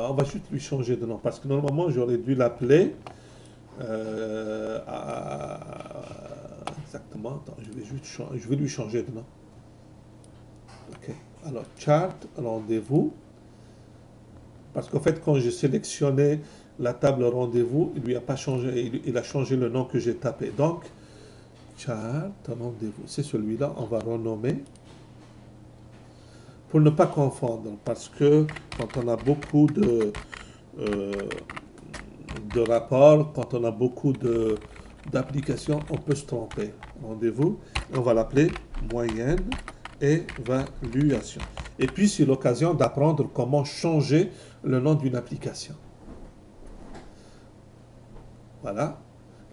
on va juste lui changer de nom parce que normalement j'aurais dû l'appeler exactement. Attends, je vais lui changer de nom. Ok, alors chart rendez-vous parce qu'en fait quand j'ai sélectionné la table rendez-vous, il lui a pas changé, il a changé le nom que j'ai tapé. Donc chart rendez-vous, c'est celui-là. On va renommer pour ne pas confondre parce que quand on a beaucoup euh, de rapports, quand on a beaucoup d'applications, on peut se tromper. Rendez-vous, on va l'appeler moyenne évaluation. Et puis, c'est l'occasion d'apprendre comment changer le nom d'une application. Voilà.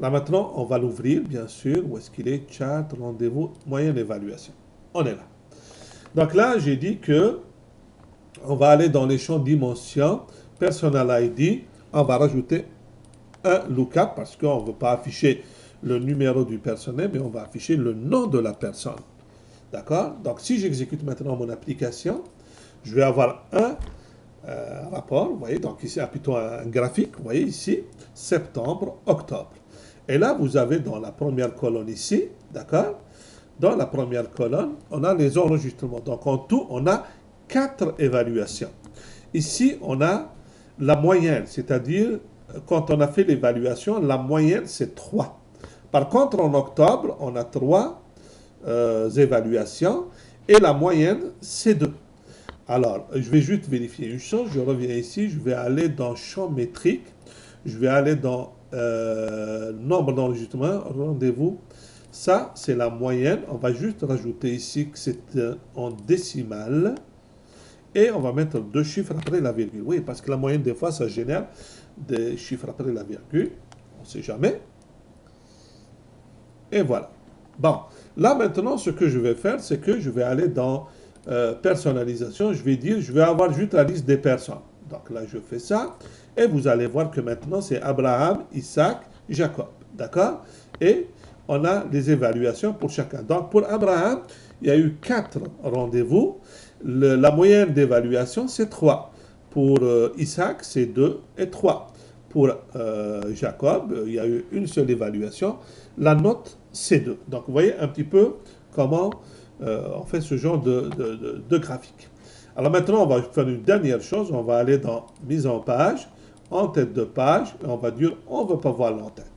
Là maintenant, on va l'ouvrir, bien sûr. Où est-ce qu'il est? Chat, rendez-vous, moyenne évaluation. On est là. Donc là, j'ai dit que on va aller dans les champs dimension, personal ID. On va rajouter un lookup parce qu'on ne veut pas afficher le numéro du personnel, mais on va afficher le nom de la personne. D'accord? Donc, si j'exécute maintenant mon application, je vais avoir un rapport, vous voyez, donc ici, plutôt un graphique, vous voyez ici, septembre, octobre. Et là, vous avez dans la première colonne ici, d'accord? Dans la première colonne, on a les enregistrements. Donc, en tout, on a 4 évaluations. Ici, on a la moyenne, c'est-à-dire, quand on a fait l'évaluation, la moyenne, c'est 3. Par contre, en octobre, on a 3 évaluations et la moyenne, c'est 2. Alors, je vais juste vérifier une chose. Je reviens ici, je vais aller dans champ métrique. Je vais aller dans nombre d'enregistrements, rendez-vous. Ça, c'est la moyenne. On va juste rajouter ici que c'est en décimale. Et on va mettre 2 chiffres après la virgule. Oui, parce que la moyenne, des fois, ça génère des chiffres après la virgule. On ne sait jamais. Et voilà. Bon, là maintenant, ce que je vais faire, c'est que je vais aller dans personnalisation. Je vais dire, je vais avoir juste la liste des personnes. Donc là, je fais ça. Et vous allez voir que maintenant, c'est Abraham, Isaac, Jacob. D'accord? Et on a des évaluations pour chacun. Donc pour Abraham, il y a eu 4 rendez-vous. La moyenne d'évaluation, c'est 3. Pour Isaac, c'est 2 et 3. Pour Jacob, il y a eu une seule évaluation. La note, c'est 2. Donc, vous voyez un petit peu comment on fait ce genre de graphique. Alors maintenant, on va faire une dernière chose. On va aller dans mise en page, en tête de page, et on va dire, on ne veut pas voir l'en-tête.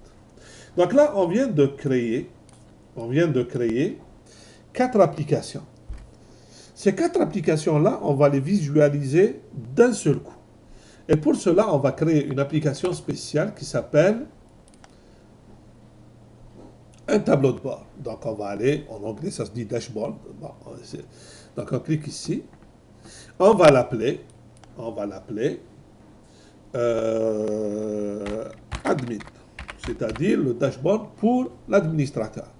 Donc là, on vient de créer 4 applications. Ces 4 applications-là, on va les visualiser d'un seul coup. Et pour cela, on va créer une application spéciale qui s'appelle un tableau de bord. Donc on va aller, en anglais ça se dit dashboard. Bon, donc on clique ici. On va l'appeler admin, c'est-à-dire le dashboard pour l'administrateur.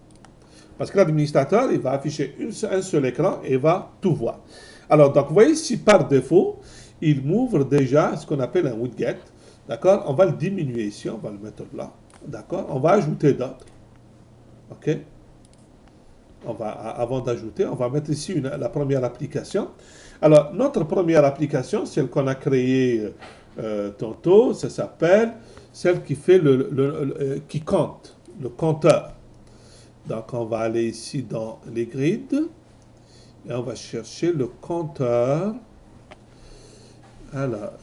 Parce que l'administrateur, il va afficher un seul écran et il va tout voir. Alors, donc, vous voyez, si par défaut, il m'ouvre déjà ce qu'on appelle un widget, d'accord? On va le diminuer ici, on va le mettre là, d'accord? On va ajouter d'autres, ok? Avant d'ajouter, on va mettre ici la première application. Alors, notre première application, celle qu'on a créée tantôt, ça s'appelle celle qui fait qui compte, le compteur. Donc, on va aller ici dans les grids et on va chercher le compteur. Alors,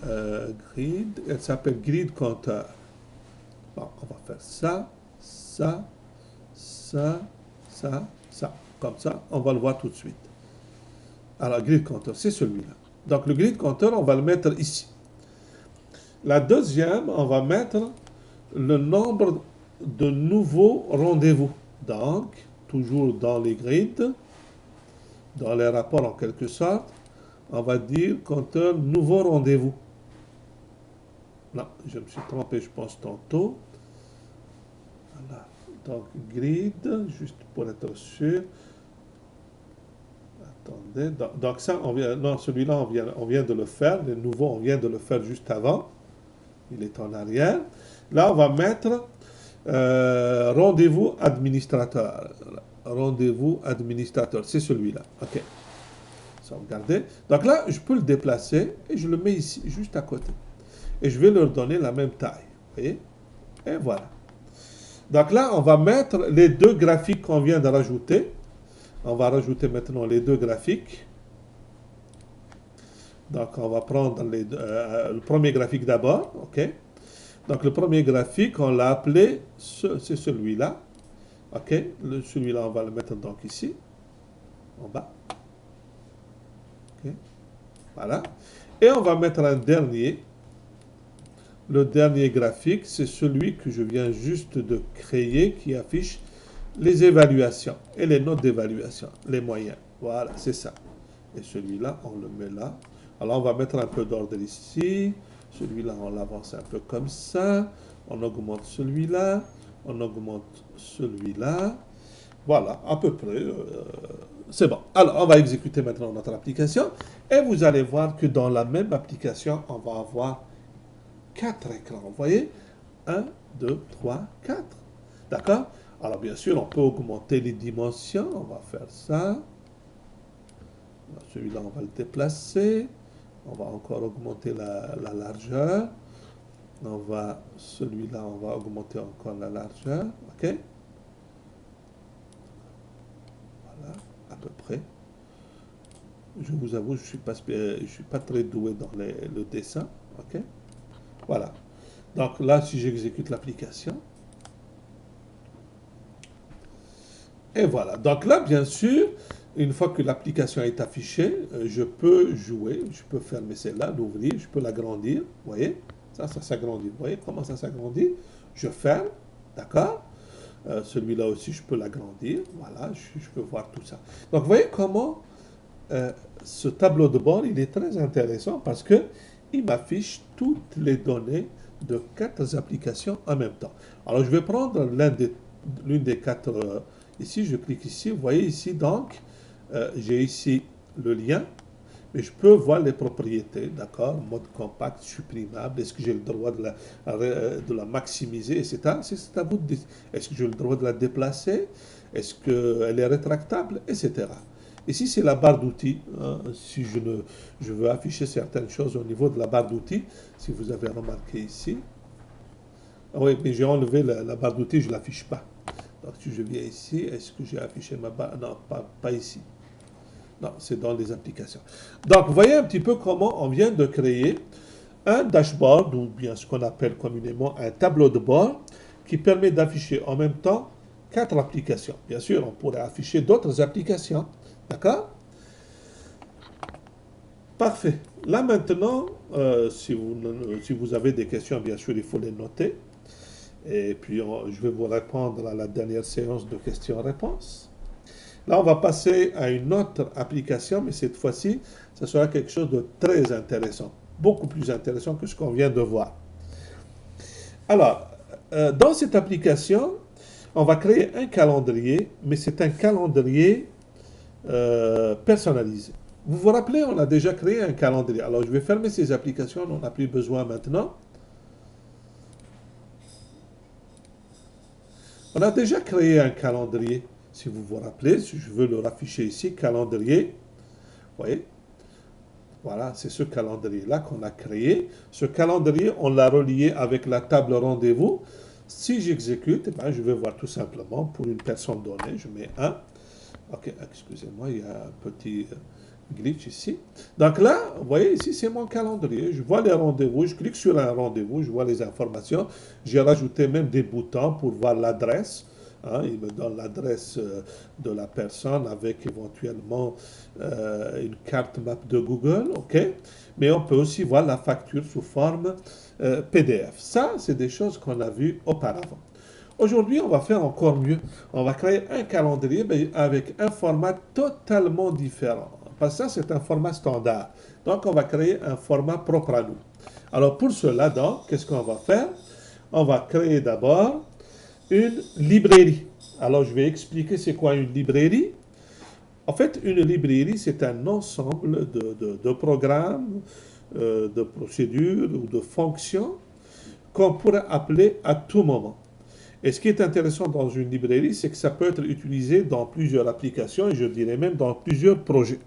grid, elle s'appelle grid compteur. Bon, on va faire ça, ça, ça, ça, ça. Comme ça, on va le voir tout de suite. Alors, grid compteur, c'est celui-là. Donc, le grid compteur, on va le mettre ici. La deuxième, on va mettre le nombre de nouveaux rendez-vous. Donc, toujours dans les grids, dans les rapports en quelque sorte, on va dire compteur nouveau rendez-vous. Non, je me suis trompé, je pense, tantôt. Voilà. Donc, grid, juste pour être sûr. Regardez. Donc ça, non, celui-là, on vient de le faire. Le nouveau, on vient de le faire juste avant. Il est en arrière. Là, on va mettre rendez-vous administrateur. Rendez-vous administrateur. C'est celui-là. OK. Sauvegardez. Donc là, je peux le déplacer et je le mets ici, juste à côté. Et je vais leur donner la même taille. Vous voyez? Et voilà. Donc là, on va mettre les deux graphiques qu'on vient de rajouter. On va rajouter maintenant les deux graphiques. Donc, on va prendre le premier graphique d'abord. OK? Donc, le premier graphique, on l'a appelé, c'est celui-là. OK? Celui-là, on va le mettre donc ici, en bas. OK? Voilà. Et on va mettre un dernier. Le dernier graphique, c'est celui que je viens juste de créer, qui affiche les évaluations et les notes d'évaluation, les moyens. Voilà, c'est ça. Et celui-là, on le met là. Alors, on va mettre un peu d'ordre ici. Celui-là, on l'avance un peu comme ça. On augmente celui-là. On augmente celui-là. Voilà, à peu près. C'est bon. Alors, on va exécuter maintenant notre application. Et vous allez voir que dans la même application, on va avoir 4 écrans. Vous voyez? 1, 2, 3, 4. D'accord? Alors, bien sûr, on peut augmenter les dimensions. On va faire ça. Celui-là, on va le déplacer. On va encore augmenter la largeur. Celui-là, on va augmenter encore la largeur. OK? Voilà, à peu près. Je vous avoue, je ne suis pas très doué dans le dessin. OK? Voilà. Donc là, si j'exécute l'application. Et voilà. Donc là, bien sûr, une fois que l'application est affichée, je peux jouer, je peux fermer celle-là, l'ouvrir, je peux l'agrandir. Vous voyez? Ça s'agrandit. Vous voyez comment ça s'agrandit? Je ferme. D'accord? Celui-là aussi, je peux l'agrandir. Voilà, je peux voir tout ça. Donc, vous voyez comment ce tableau de bord, il est très intéressant parce que il m'affiche toutes les données de 4 applications en même temps. Alors, je vais prendre l'une des 4 ici. Je clique ici. Vous voyez ici, donc, j'ai ici le lien. Mais je peux voir les propriétés, d'accord? Mode compact, supprimable. Est-ce que j'ai le droit de la maximiser, etc. C'est à vous de décider. Est-ce que j'ai le droit de la déplacer? Est-ce qu'elle est rétractable, etc. Ici, c'est la barre d'outils. Hein. Si je veux afficher certaines choses au niveau de la barre d'outils, si vous avez remarqué ici. Ah oui, mais j'ai enlevé la barre d'outils, je ne l'affiche pas. Donc, si je viens ici, est-ce que j'ai affiché ma barre? Non, pas ici. Non, c'est dans les applications. Donc, vous voyez un petit peu comment on vient de créer un dashboard, ou bien ce qu'on appelle communément un tableau de bord, qui permet d'afficher en même temps 4 applications. Bien sûr, on pourrait afficher d'autres applications. D'accord? Parfait. Là maintenant, si vous avez des questions, bien sûr, il faut les noter. Et puis, je vais vous répondre à la dernière séance de questions-réponses. Là, on va passer à une autre application, mais cette fois-ci, ce sera quelque chose de très intéressant, beaucoup plus intéressant que ce qu'on vient de voir. Alors, dans cette application, on va créer un calendrier, mais c'est un calendrier personnalisé. Vous vous rappelez, on a déjà créé un calendrier. Alors, je vais fermer ces applications, on n'en a plus besoin maintenant. On a déjà créé un calendrier. Si vous vous rappelez, si je veux le rafficher ici, calendrier, vous voyez, voilà, c'est ce calendrier-là qu'on a créé. Ce calendrier, on l'a relié avec la table rendez-vous. Si j'exécute, eh ben, je vais voir tout simplement, pour une personne donnée, je mets 1. Ok, excusez-moi, il y a un petit glitch ici. Donc là, vous voyez, ici, c'est mon calendrier. Je vois les rendez-vous, je clique sur un rendez-vous, je vois les informations. J'ai rajouté même des boutons pour voir l'adresse. Hein, il me donne l'adresse de la personne avec éventuellement une carte map de Google, ok? Mais on peut aussi voir la facture sous forme PDF. Ça, c'est des choses qu'on a vues auparavant. Aujourd'hui, on va faire encore mieux. On va créer un calendrier mais avec un format totalement différent. Parce que ça, c'est un format standard. Donc, on va créer un format propre à nous. Alors, pour cela, donc, qu'est-ce qu'on va faire? On va créer d'abord une librairie. Alors, je vais expliquer c'est quoi une librairie. En fait, une librairie, c'est un ensemble de programmes, de procédures ou de fonctions qu'on pourrait appeler à tout moment. Et ce qui est intéressant dans une librairie, c'est que ça peut être utilisé dans plusieurs applications et je dirais même dans plusieurs projets.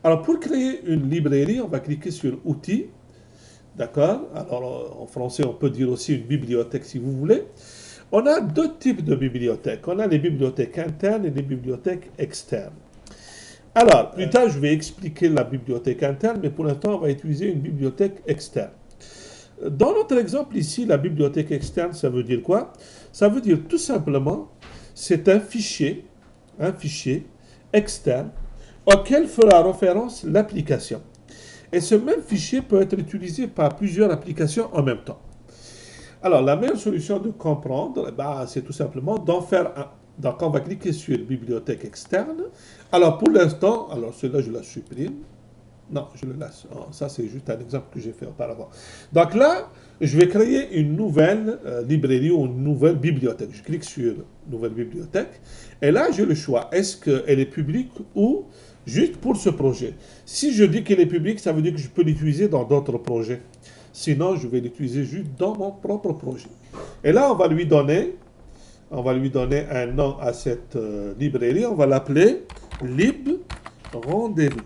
Alors, pour créer une librairie, on va cliquer sur Outils. D'accord? Alors, en français, on peut dire aussi une bibliothèque si vous voulez. On a deux types de bibliothèques. On a les bibliothèques internes et les bibliothèques externes. Alors, plus tard, je vais expliquer la bibliothèque interne, mais pour l'instant, on va utiliser une bibliothèque externe. Dans notre exemple ici, la bibliothèque externe, ça veut dire quoi? Ça veut dire tout simplement, c'est un fichier externe auquel fera référence l'application. Et ce même fichier peut être utilisé par plusieurs applications en même temps. Alors, la meilleure solution de comprendre, c'est tout simplement d'en faire un. Donc, on va cliquer sur Bibliothèque externe. Alors, pour l'instant, alors celui-là, je la supprime. Non, je le laisse. Oh, ça, c'est juste un exemple que j'ai fait auparavant. Donc là, je vais créer une nouvelle librairie ou une nouvelle bibliothèque. Je clique sur Nouvelle bibliothèque. Et là, j'ai le choix. Est-ce qu'elle est publique ou juste pour ce projet? Si je dis qu'elle est publique, ça veut dire que je peux l'utiliser dans d'autres projets. Sinon, je vais l'utiliser juste dans mon propre projet. Et là, on va lui donner un nom à cette librairie. On va l'appeler Lib Rendez-vous.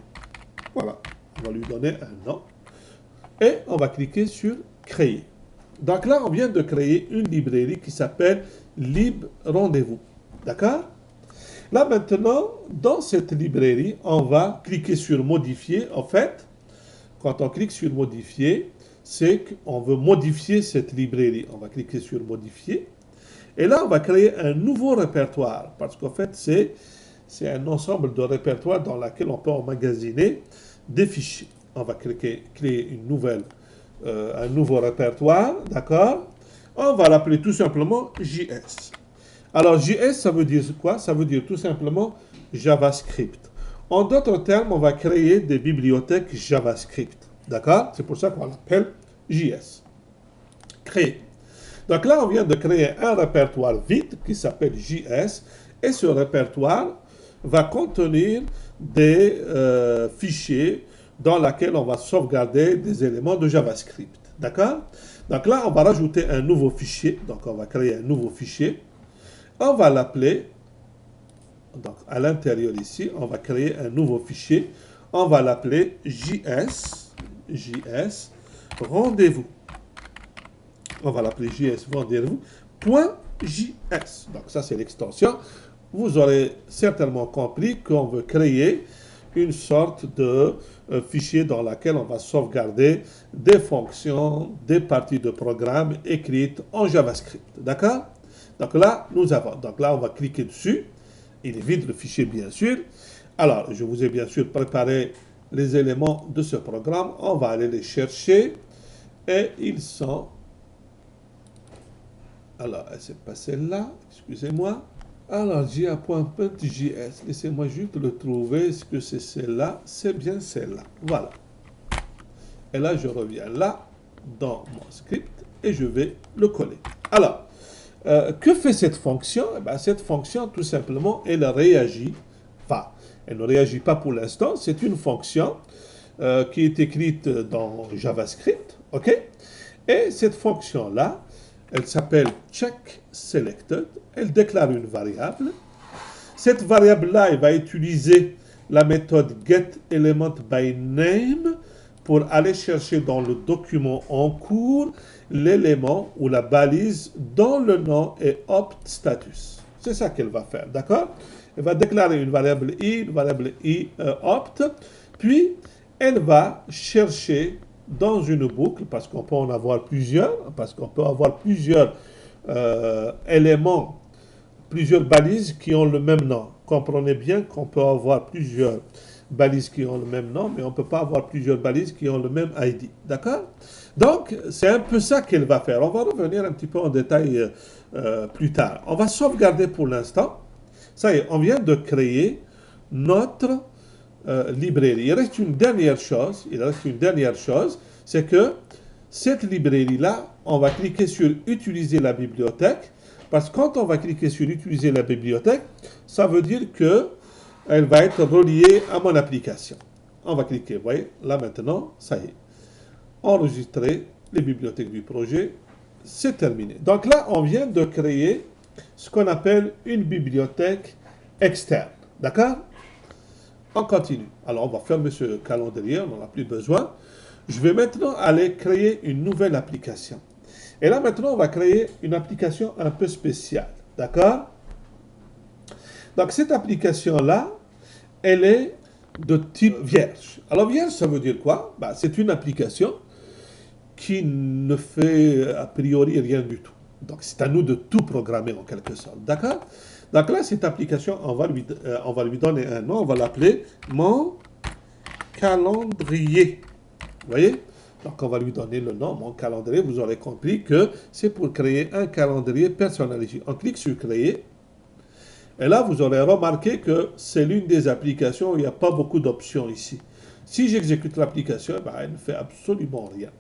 Voilà, on va lui donner un nom. Et on va cliquer sur Créer. Donc là, on vient de créer une librairie qui s'appelle Lib Rendez-vous. D'accord? Là, maintenant, dans cette librairie, on va cliquer sur Modifier. En fait, quand on clique sur Modifier, c'est qu'on veut modifier cette librairie. On va cliquer sur Modifier. Et là, on va créer un nouveau répertoire. Parce qu'en fait, c'est un ensemble de répertoires dans lequel on peut emmagasiner des fichiers. On va créer un nouveau répertoire, d'accord? On va l'appeler tout simplement JS. Alors, JS, ça veut dire quoi? Ça veut dire tout simplement JavaScript. En d'autres termes, on va créer des bibliothèques JavaScript, d'accord? C'est pour ça qu'on l'appelle JS. Créer. Donc là, on vient de créer un répertoire vide qui s'appelle JS, et ce répertoire va contenir des fichiers dans lesquels on va sauvegarder des éléments de JavaScript. D'accord? Donc là, on va rajouter un nouveau fichier. Donc on va créer un nouveau fichier. On va l'appeler, donc à l'intérieur ici, on va créer un nouveau fichier. On va l'appeler JS rendez-vous. On va l'appeler JS rendez-vous.js. Donc ça, c'est l'extension. Vous aurez certainement compris qu'on veut créer une sorte de fichier dans lequel on va sauvegarder des fonctions, des parties de programme écrites en JavaScript. D'accord? Donc là, nous avons. Donc là, on va cliquer dessus. Il est vide le fichier, bien sûr. Alors, je vous ai bien sûr préparé les éléments de ce programme. On va aller les chercher. Et ils sont... Alors, c'est pas celle-là. Excusez-moi. Alors, JA.js, laissez-moi juste le trouver. Est-ce que c'est celle-là? C'est bien celle-là. Voilà. Et là, je reviens là, dans mon script, et je vais le coller. Alors, que fait cette fonction? Cette fonction, tout simplement, elle réagit. Enfin, elle ne réagit pas pour l'instant. C'est une fonction qui est écrite dans JavaScript. OK? Et cette fonction-là, elle s'appelle checkSelected. Elle déclare une variable. Cette variable-là, elle va utiliser la méthode getElementByName pour aller chercher dans le document en cours l'élément ou la balise dont le nom est opt_status. C'est ça qu'elle va faire, d'accord? Elle va déclarer une variable i opt, puis elle va chercher dans une boucle, parce qu'on peut en avoir plusieurs, parce qu'on peut avoir plusieurs éléments, plusieurs balises qui ont le même nom. Comprenez bien qu'on peut avoir plusieurs balises qui ont le même nom, mais on ne peut pas avoir plusieurs balises qui ont le même ID. D'accord? Donc, c'est un peu ça qu'elle va faire. On va revenir un petit peu en détail plus tard. On va sauvegarder pour l'instant. Ça y est, on vient de créer notre librairie. Il reste une dernière chose, c'est que cette librairie-là, on va cliquer sur Utiliser la bibliothèque, parce que quand on va cliquer sur Utiliser la bibliothèque, ça veut dire que elle va être reliée à mon application. On va cliquer, vous voyez, là maintenant, ça y est. Enregistrer les bibliothèques du projet, c'est terminé. Donc là, on vient de créer ce qu'on appelle une bibliothèque externe. D'accord? On continue. Alors, on va fermer ce calendrier, on n'en a plus besoin. Je vais maintenant aller créer une nouvelle application. Et là, maintenant, on va créer une application un peu spéciale. D'accord? Donc, cette application-là, elle est de type vierge. Alors, vierge, ça veut dire quoi? Ben, c'est une application qui ne fait a priori rien du tout. Donc, c'est à nous de tout programmer en quelque sorte. D'accord? Donc là, cette application, on va lui donner un nom. On va l'appeler mon calendrier. Vous voyez? Donc, on va lui donner le nom, mon calendrier. Vous aurez compris que c'est pour créer un calendrier personnalisé. On clique sur créer. Et là, vous aurez remarqué que c'est l'une des applications où il n'y a pas beaucoup d'options ici. Si j'exécute l'application, ben, elle ne fait absolument rien.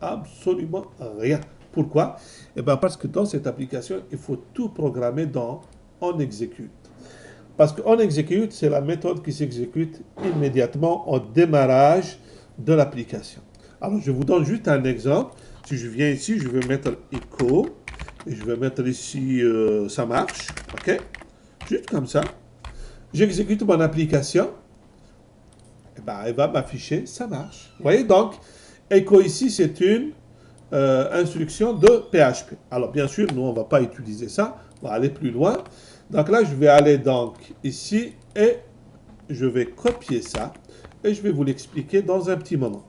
Absolument rien. Pourquoi? Eh bien, parce que dans cette application, il faut tout programmer dans on exécute. Parce qu'on exécute, c'est la méthode qui s'exécute immédiatement au démarrage de l'application. Alors, je vous donne juste un exemple. Si je viens ici, je vais mettre echo. Et je vais mettre ici, ça marche. OK? Juste comme ça. J'exécute mon application. Et ben, elle va m'afficher, ça marche. Vous voyez, donc, echo ici, c'est une instruction de PHP. Alors, bien sûr, nous, on ne va pas utiliser ça. On va aller plus loin. Donc là, je vais aller donc ici et je vais copier ça et je vais vous l'expliquer dans un petit moment.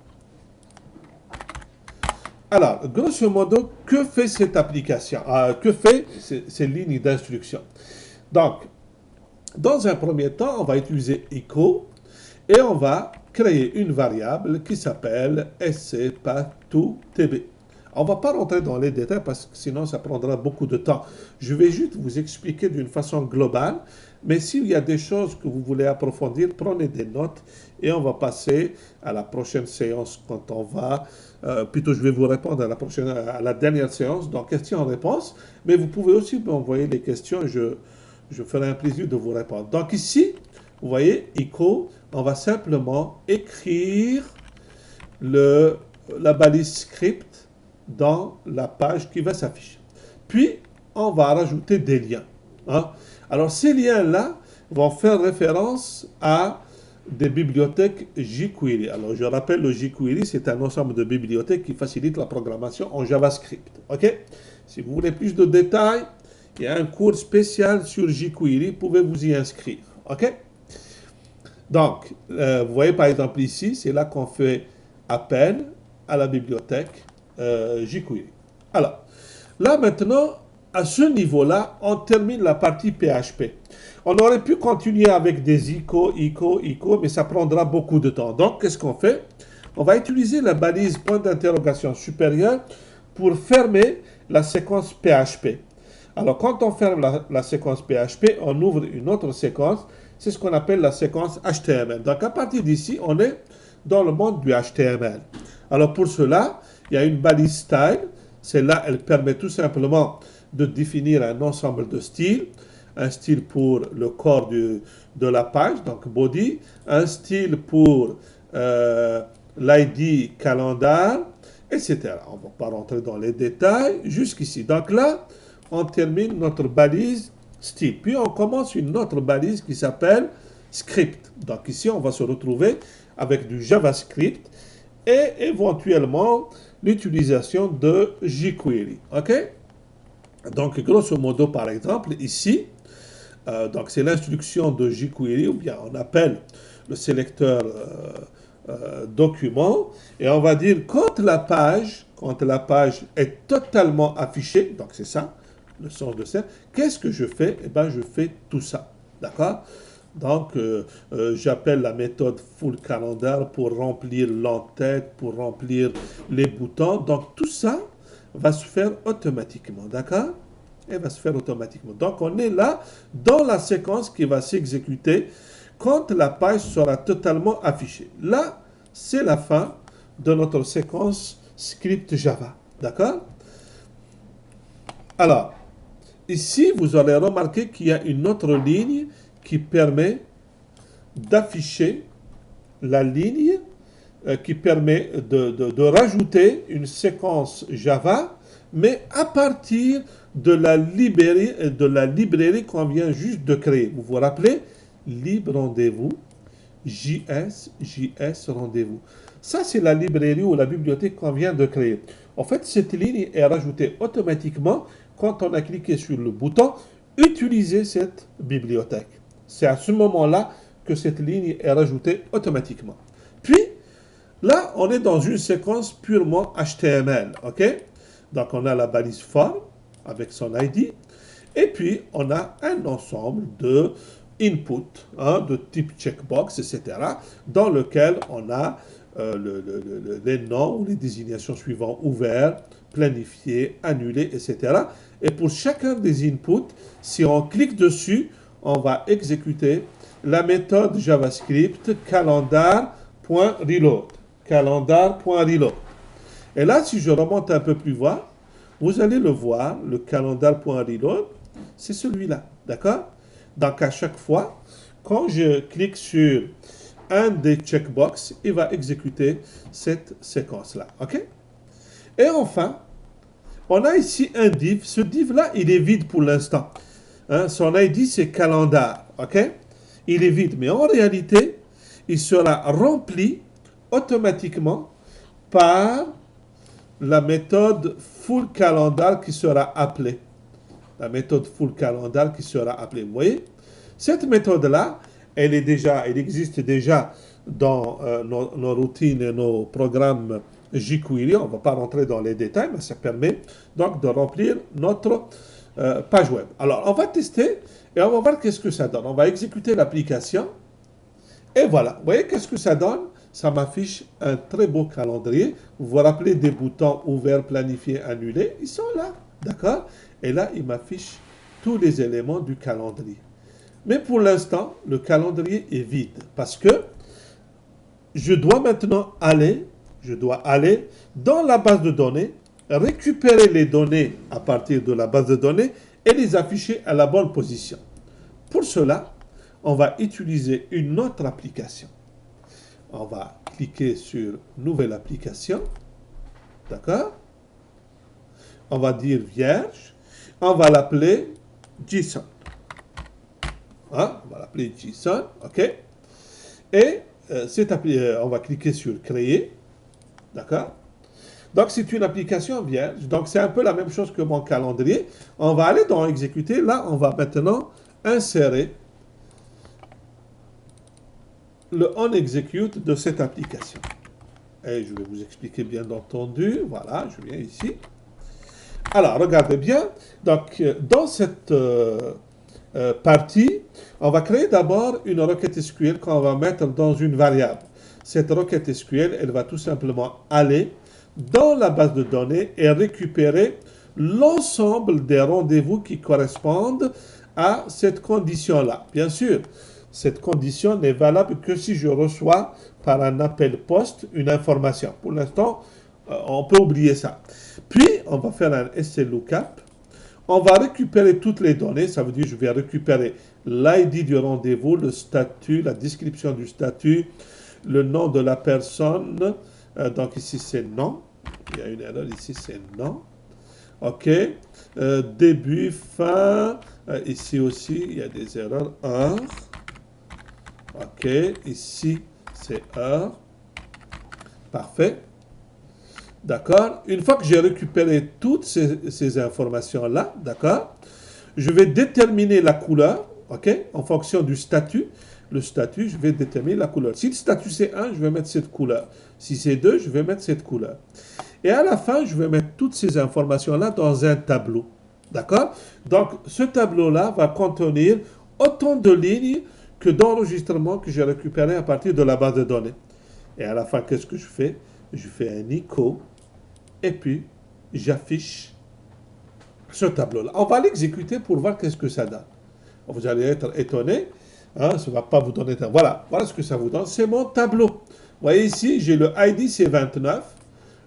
Alors, grosso modo, que fait cette application? Que fait ces lignes d'instruction? Donc, dans un premier temps, on va utiliser echo et on va créer une variable qui s'appelle scpath2tb. On ne va pas rentrer dans les détails parce que sinon ça prendra beaucoup de temps. Je vais juste vous expliquer d'une façon globale, mais s'il y a des choses que vous voulez approfondir, prenez des notes et on va passer à la prochaine séance quand on va, plutôt je vais vous répondre à la dernière séance, donc questions-réponses, mais vous pouvez aussi m'envoyer les questions et je ferai un plaisir de vous répondre. Donc ici, vous voyez, echo, on va simplement écrire la balise script dans la page qui va s'afficher. Puis, on va rajouter des liens. Hein. Alors, ces liens-là vont faire référence à des bibliothèques jQuery. Alors, je rappelle, le jQuery, c'est un ensemble de bibliothèques qui facilite la programmation en JavaScript. OK? Si vous voulez plus de détails, il y a un cours spécial sur jQuery, vous pouvez vous y inscrire. OK? Donc, vous voyez par exemple ici, c'est là qu'on fait appel à la bibliothèque jQuery. Alors, là maintenant, à ce niveau-là, on termine la partie PHP. On aurait pu continuer avec des ICO, mais ça prendra beaucoup de temps. Donc, qu'est-ce qu'on fait? On va utiliser la balise point d'interrogation supérieur pour fermer la séquence PHP. Alors, quand on ferme la séquence PHP, on ouvre une autre séquence. C'est ce qu'on appelle la séquence HTML. Donc, à partir d'ici, on est dans le monde du HTML. Alors, pour cela, il y a une balise style. Celle-là, elle permet tout simplement de définir un ensemble de styles. Un style pour le corps de la page, donc body. Un style pour l'ID calendar, etc. On ne va pas rentrer dans les détails jusqu'ici. Donc là, on termine notre balise style. Puis on commence une autre balise qui s'appelle script. Donc ici, on va se retrouver avec du JavaScript et éventuellement l'utilisation de jQuery. OK? Donc, grosso modo, par exemple, ici, donc c'est l'instruction de jQuery, ou bien on appelle le sélecteur document, et on va dire quand la page est totalement affichée, donc c'est ça, le sens de ça, qu'est-ce que je fais? Eh bien, je fais tout ça, d'accord? Donc, j'appelle la méthode full calendar pour remplir l'entête, pour remplir les boutons. Donc, tout ça va se faire automatiquement, d'accord? Elle va se faire automatiquement. Donc, on est là dans la séquence qui va s'exécuter quand la page sera totalement affichée. Là, c'est la fin de notre séquence script Java, d'accord? Alors, ici, vous allez remarquer qu'il y a une autre ligne qui permet d'afficher la ligne qui permet de rajouter une séquence Java, mais à partir de la librairie qu'on vient juste de créer. Vous vous rappelez? Lib rendez-vous, JS rendez-vous. Ça, c'est la librairie ou la bibliothèque qu'on vient de créer. En fait, cette ligne est rajoutée automatiquement quand on a cliqué sur le bouton « Utiliser cette bibliothèque ». C'est à ce moment-là que cette ligne est rajoutée automatiquement. Puis, là, on est dans une séquence purement HTML, ok? Donc, on a la balise form avec son ID, et puis on a un ensemble de input, de type checkbox, etc., dans lequel on a les noms ou les désignations suivantes ouvert, planifié, annulé, etc. Et pour chacun des inputs, si on clique dessus, on va exécuter la méthode JavaScript calendar.reload. Calendar.reload. Et là, si je remonte un peu plus bas, vous allez le voir, le calendar.reload, c'est celui-là, d'accord? Donc, à chaque fois, quand je clique sur un des checkbox, il va exécuter cette séquence-là, ok? Et enfin, on a ici un div. Ce div-là, il est vide pour l'instant. Son ID, c'est calendar, ok? Il est vide, mais en réalité, il sera rempli automatiquement par la méthode full calendar qui sera appelée. La méthode full calendar qui sera appelée. Vous voyez? Cette méthode-là, elle existe déjà dans nos routines et nos programmes jQuery. On ne va pas rentrer dans les détails, mais ça permet donc de remplir notre page web. Alors, on va tester et on va voir qu'est-ce que ça donne. On va exécuter l'application. Et voilà. Vous voyez qu'est-ce que ça donne? Ça m'affiche un très beau calendrier. Vous vous rappelez des boutons ouverts, planifiés, annulés? Ils sont là. D'accord? Et là, il m'affiche tous les éléments du calendrier. Mais pour l'instant, le calendrier est vide parce que je dois maintenant aller dans la base de données, récupérer les données à partir de la base de données et les afficher à la bonne position. Pour cela, on va utiliser une autre application. On va cliquer sur Nouvelle application. D'accord? On va dire Vierge. On va l'appeler JSON. On va l'appeler JSON. OK? Et on va cliquer sur Créer. D'accord? Donc, c'est une application vierge. Donc, c'est un peu la même chose que mon calendrier. On va aller dans Exécuter. Là, on va maintenant insérer le onExecute de cette application. Et je vais vous expliquer bien entendu. Voilà, je viens ici. Alors, regardez bien. Donc, dans cette partie, on va créer d'abord une requête SQL qu'on va mettre dans une variable. Cette requête SQL, elle va tout simplement aller dans la base de données et récupérer l'ensemble des rendez-vous qui correspondent à cette condition-là. Bien sûr, cette condition n'est valable que si je reçois par un appel POST une information. Pour l'instant, on peut oublier ça. Puis, on va faire un SLOOKUP. On va récupérer toutes les données. Ça veut dire que je vais récupérer l'ID du rendez-vous, le statut, la description du statut, le nom de la personne. Donc, ici, c'est non. Il y a une erreur. Ici, c'est non. OK. Début, fin. Ici aussi, il y a des erreurs. Heure. OK. Ici, c'est heure. Parfait. D'accord? Une fois que j'ai récupéré toutes ces informations-là, d'accord, je vais déterminer la couleur, ok, en fonction du statut. Le statut, je vais déterminer la couleur. Si le statut c'est 1, je vais mettre cette couleur. Si c'est 2, je vais mettre cette couleur. Et à la fin, je vais mettre toutes ces informations-là dans un tableau. D'accord? Donc, ce tableau-là va contenir autant de lignes que d'enregistrements que j'ai récupérés à partir de la base de données. Et à la fin, qu'est-ce que je fais? Je fais un echo. Et puis, j'affiche ce tableau-là. On va l'exécuter pour voir qu'est-ce que ça donne. Vous allez être étonné. Ça ne va pas vous donner... Voilà ce que ça vous donne. C'est mon tableau. Vous voyez ici, j'ai le ID, c'est 29.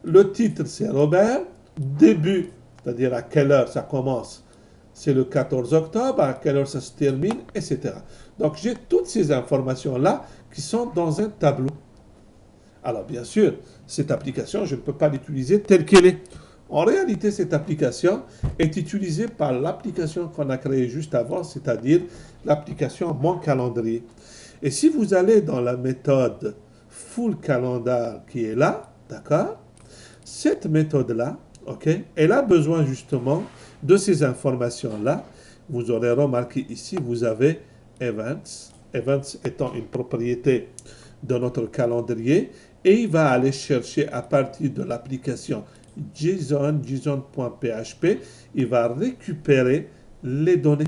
Le titre, c'est Robert. Début, c'est-à-dire à quelle heure ça commence, c'est le 14 octobre. À quelle heure ça se termine, etc. Donc, j'ai toutes ces informations-là qui sont dans un tableau. Alors, bien sûr, cette application, je ne peux pas l'utiliser telle qu'elle est. En réalité, cette application est utilisée par l'application qu'on a créée juste avant, c'est-à-dire l'application Mon Calendrier. Et si vous allez dans la méthode Full Calendar qui est là, d'accord, cette méthode-là, ok, elle a besoin justement de ces informations-là. Vous aurez remarqué ici, vous avez Events, Events étant une propriété de notre calendrier, et il va aller chercher à partir de l'application JSON, JSON.php, il va récupérer les données.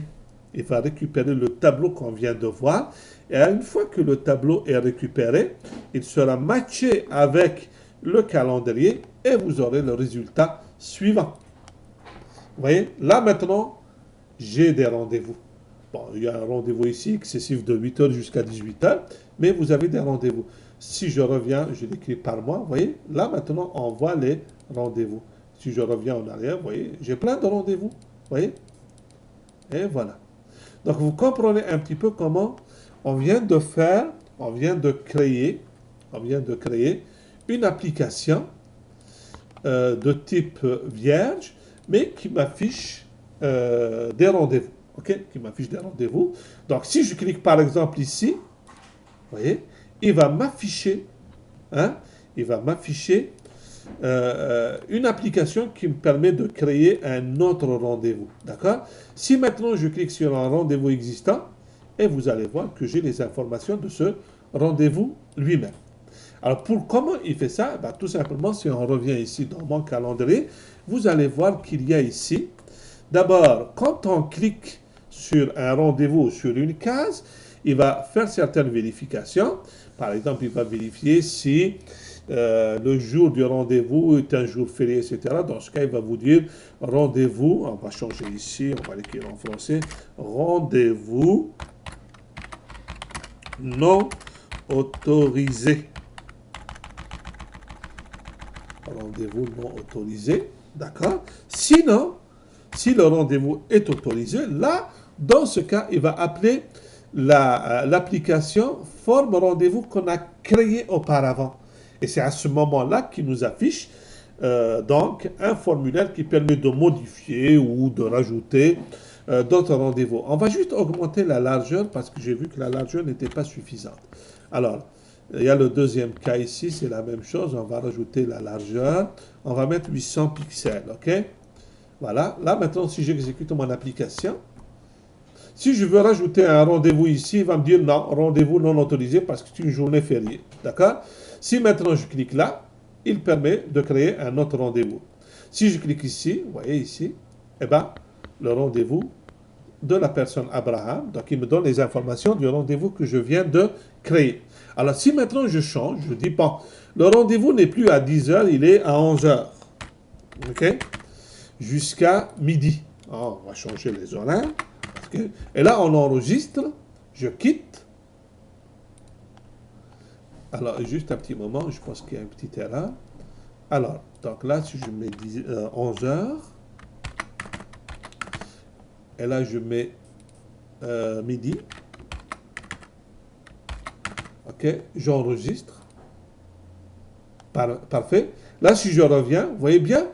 Il va récupérer le tableau qu'on vient de voir. Et une fois que le tableau est récupéré, il sera matché avec le calendrier et vous aurez le résultat suivant. Vous voyez, là maintenant, j'ai des rendez-vous. Bon, il y a un rendez-vous ici, excessif de 8h jusqu'à 18h, mais vous avez des rendez-vous. Si je reviens, je l'écris par mois, vous voyez, là maintenant, on voit les rendez-vous. Si je reviens en arrière, vous voyez, j'ai plein de rendez-vous, vous voyez, et voilà. Donc, vous comprenez un petit peu comment on vient de faire, on vient de créer une application de type vierge, mais qui m'affiche des rendez-vous. Ok, qui m'affiche des rendez-vous. Donc, si je clique par exemple ici, vous voyez, il va m'afficher, hein, il va m'afficher une application qui me permet de créer un autre rendez-vous. D'accord? Si maintenant je clique sur un rendez-vous existant, et vous allez voir que j'ai les informations de ce rendez-vous lui-même. Alors, comment il fait ça? Ben, tout simplement, si on revient ici dans mon calendrier, vous allez voir qu'il y a ici, d'abord, quand on clique sur un rendez-vous, sur une case, il va faire certaines vérifications. Par exemple, il va vérifier si le jour du rendez-vous est un jour férié, etc. Dans ce cas, il va vous dire rendez-vous, on va changer ici, on va l'écrire en français, rendez-vous non autorisé. Rendez-vous non autorisé, d'accord? Sinon, si le rendez-vous est autorisé, là, dans ce cas, il va appeler l'application forme rendez-vous qu'on a créée auparavant. Et c'est à ce moment-là qu'il nous affiche donc un formulaire qui permet de modifier ou de rajouter d'autres rendez-vous. On va juste augmenter la largeur parce que j'ai vu que la largeur n'était pas suffisante. Alors, il y a le deuxième cas ici, c'est la même chose. On va rajouter la largeur. On va mettre 800 pixels, ok? Voilà. Là, maintenant, si j'exécute mon application, si je veux rajouter un rendez-vous ici, il va me dire non, rendez-vous non autorisé parce que c'est une journée fériée. D'accord? Si maintenant je clique là, il permet de créer un autre rendez-vous. Si je clique ici, vous voyez ici, eh bien, le rendez-vous de la personne Abraham, donc il me donne les informations du rendez-vous que je viens de créer. Alors, si maintenant je change, je dis, bon, le rendez-vous n'est plus à 10h, il est à 11h. OK? Jusqu'à midi. Alors, on va changer les horaires. Et là, on enregistre, je quitte. Alors, juste un petit moment, je pense qu'il y a une petite erreur. Alors, donc là, si je mets 11 heures, et là, je mets midi. OK, j'enregistre. Parfait. Là, si je reviens, vous voyez bien,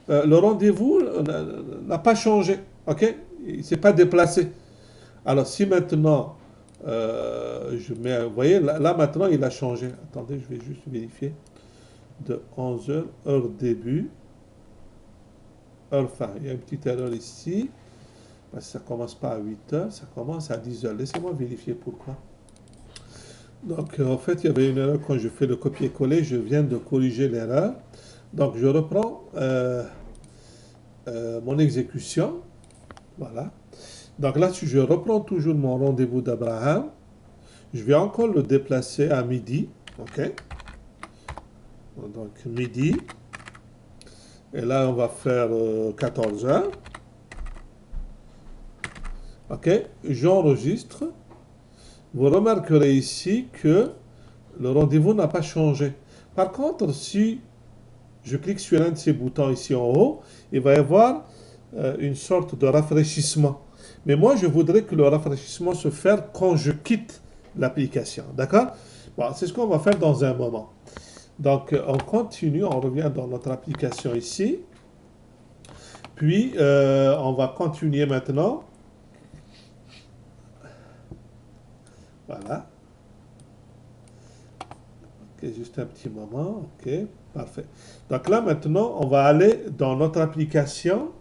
le rendez-vous n'a pas changé. OK, il ne s'est pas déplacé. Alors, si maintenant, je mets, vous voyez, là, maintenant, il a changé. Attendez, je vais juste vérifier. De 11h, heure début, heure fin. Il y a une petite erreur ici. Parce que ça ne commence pas à 8h, ça commence à 10h. Laissez-moi vérifier pourquoi. Donc, en fait, il y avait une erreur quand je fais le copier-coller. Je viens de corriger l'erreur. Donc, je reprends mon exécution. Voilà. Donc là, si je reprends toujours mon rendez-vous d'Abraham, je vais encore le déplacer à midi. OK? Donc, midi. Et là, on va faire 14 heures. OK? J'enregistre. Vous remarquerez ici que le rendez-vous n'a pas changé. Par contre, si je clique sur un de ces boutons ici en haut, il va y avoir une sorte de rafraîchissement. Mais moi, je voudrais que le rafraîchissement se fasse quand je quitte l'application. D'accord? Bon, c'est ce qu'on va faire dans un moment. Donc, on continue, on revient dans notre application ici. Puis, on va continuer maintenant. Voilà. Ok, juste un petit moment. Ok, parfait. Donc là, maintenant, on va aller dans notre application.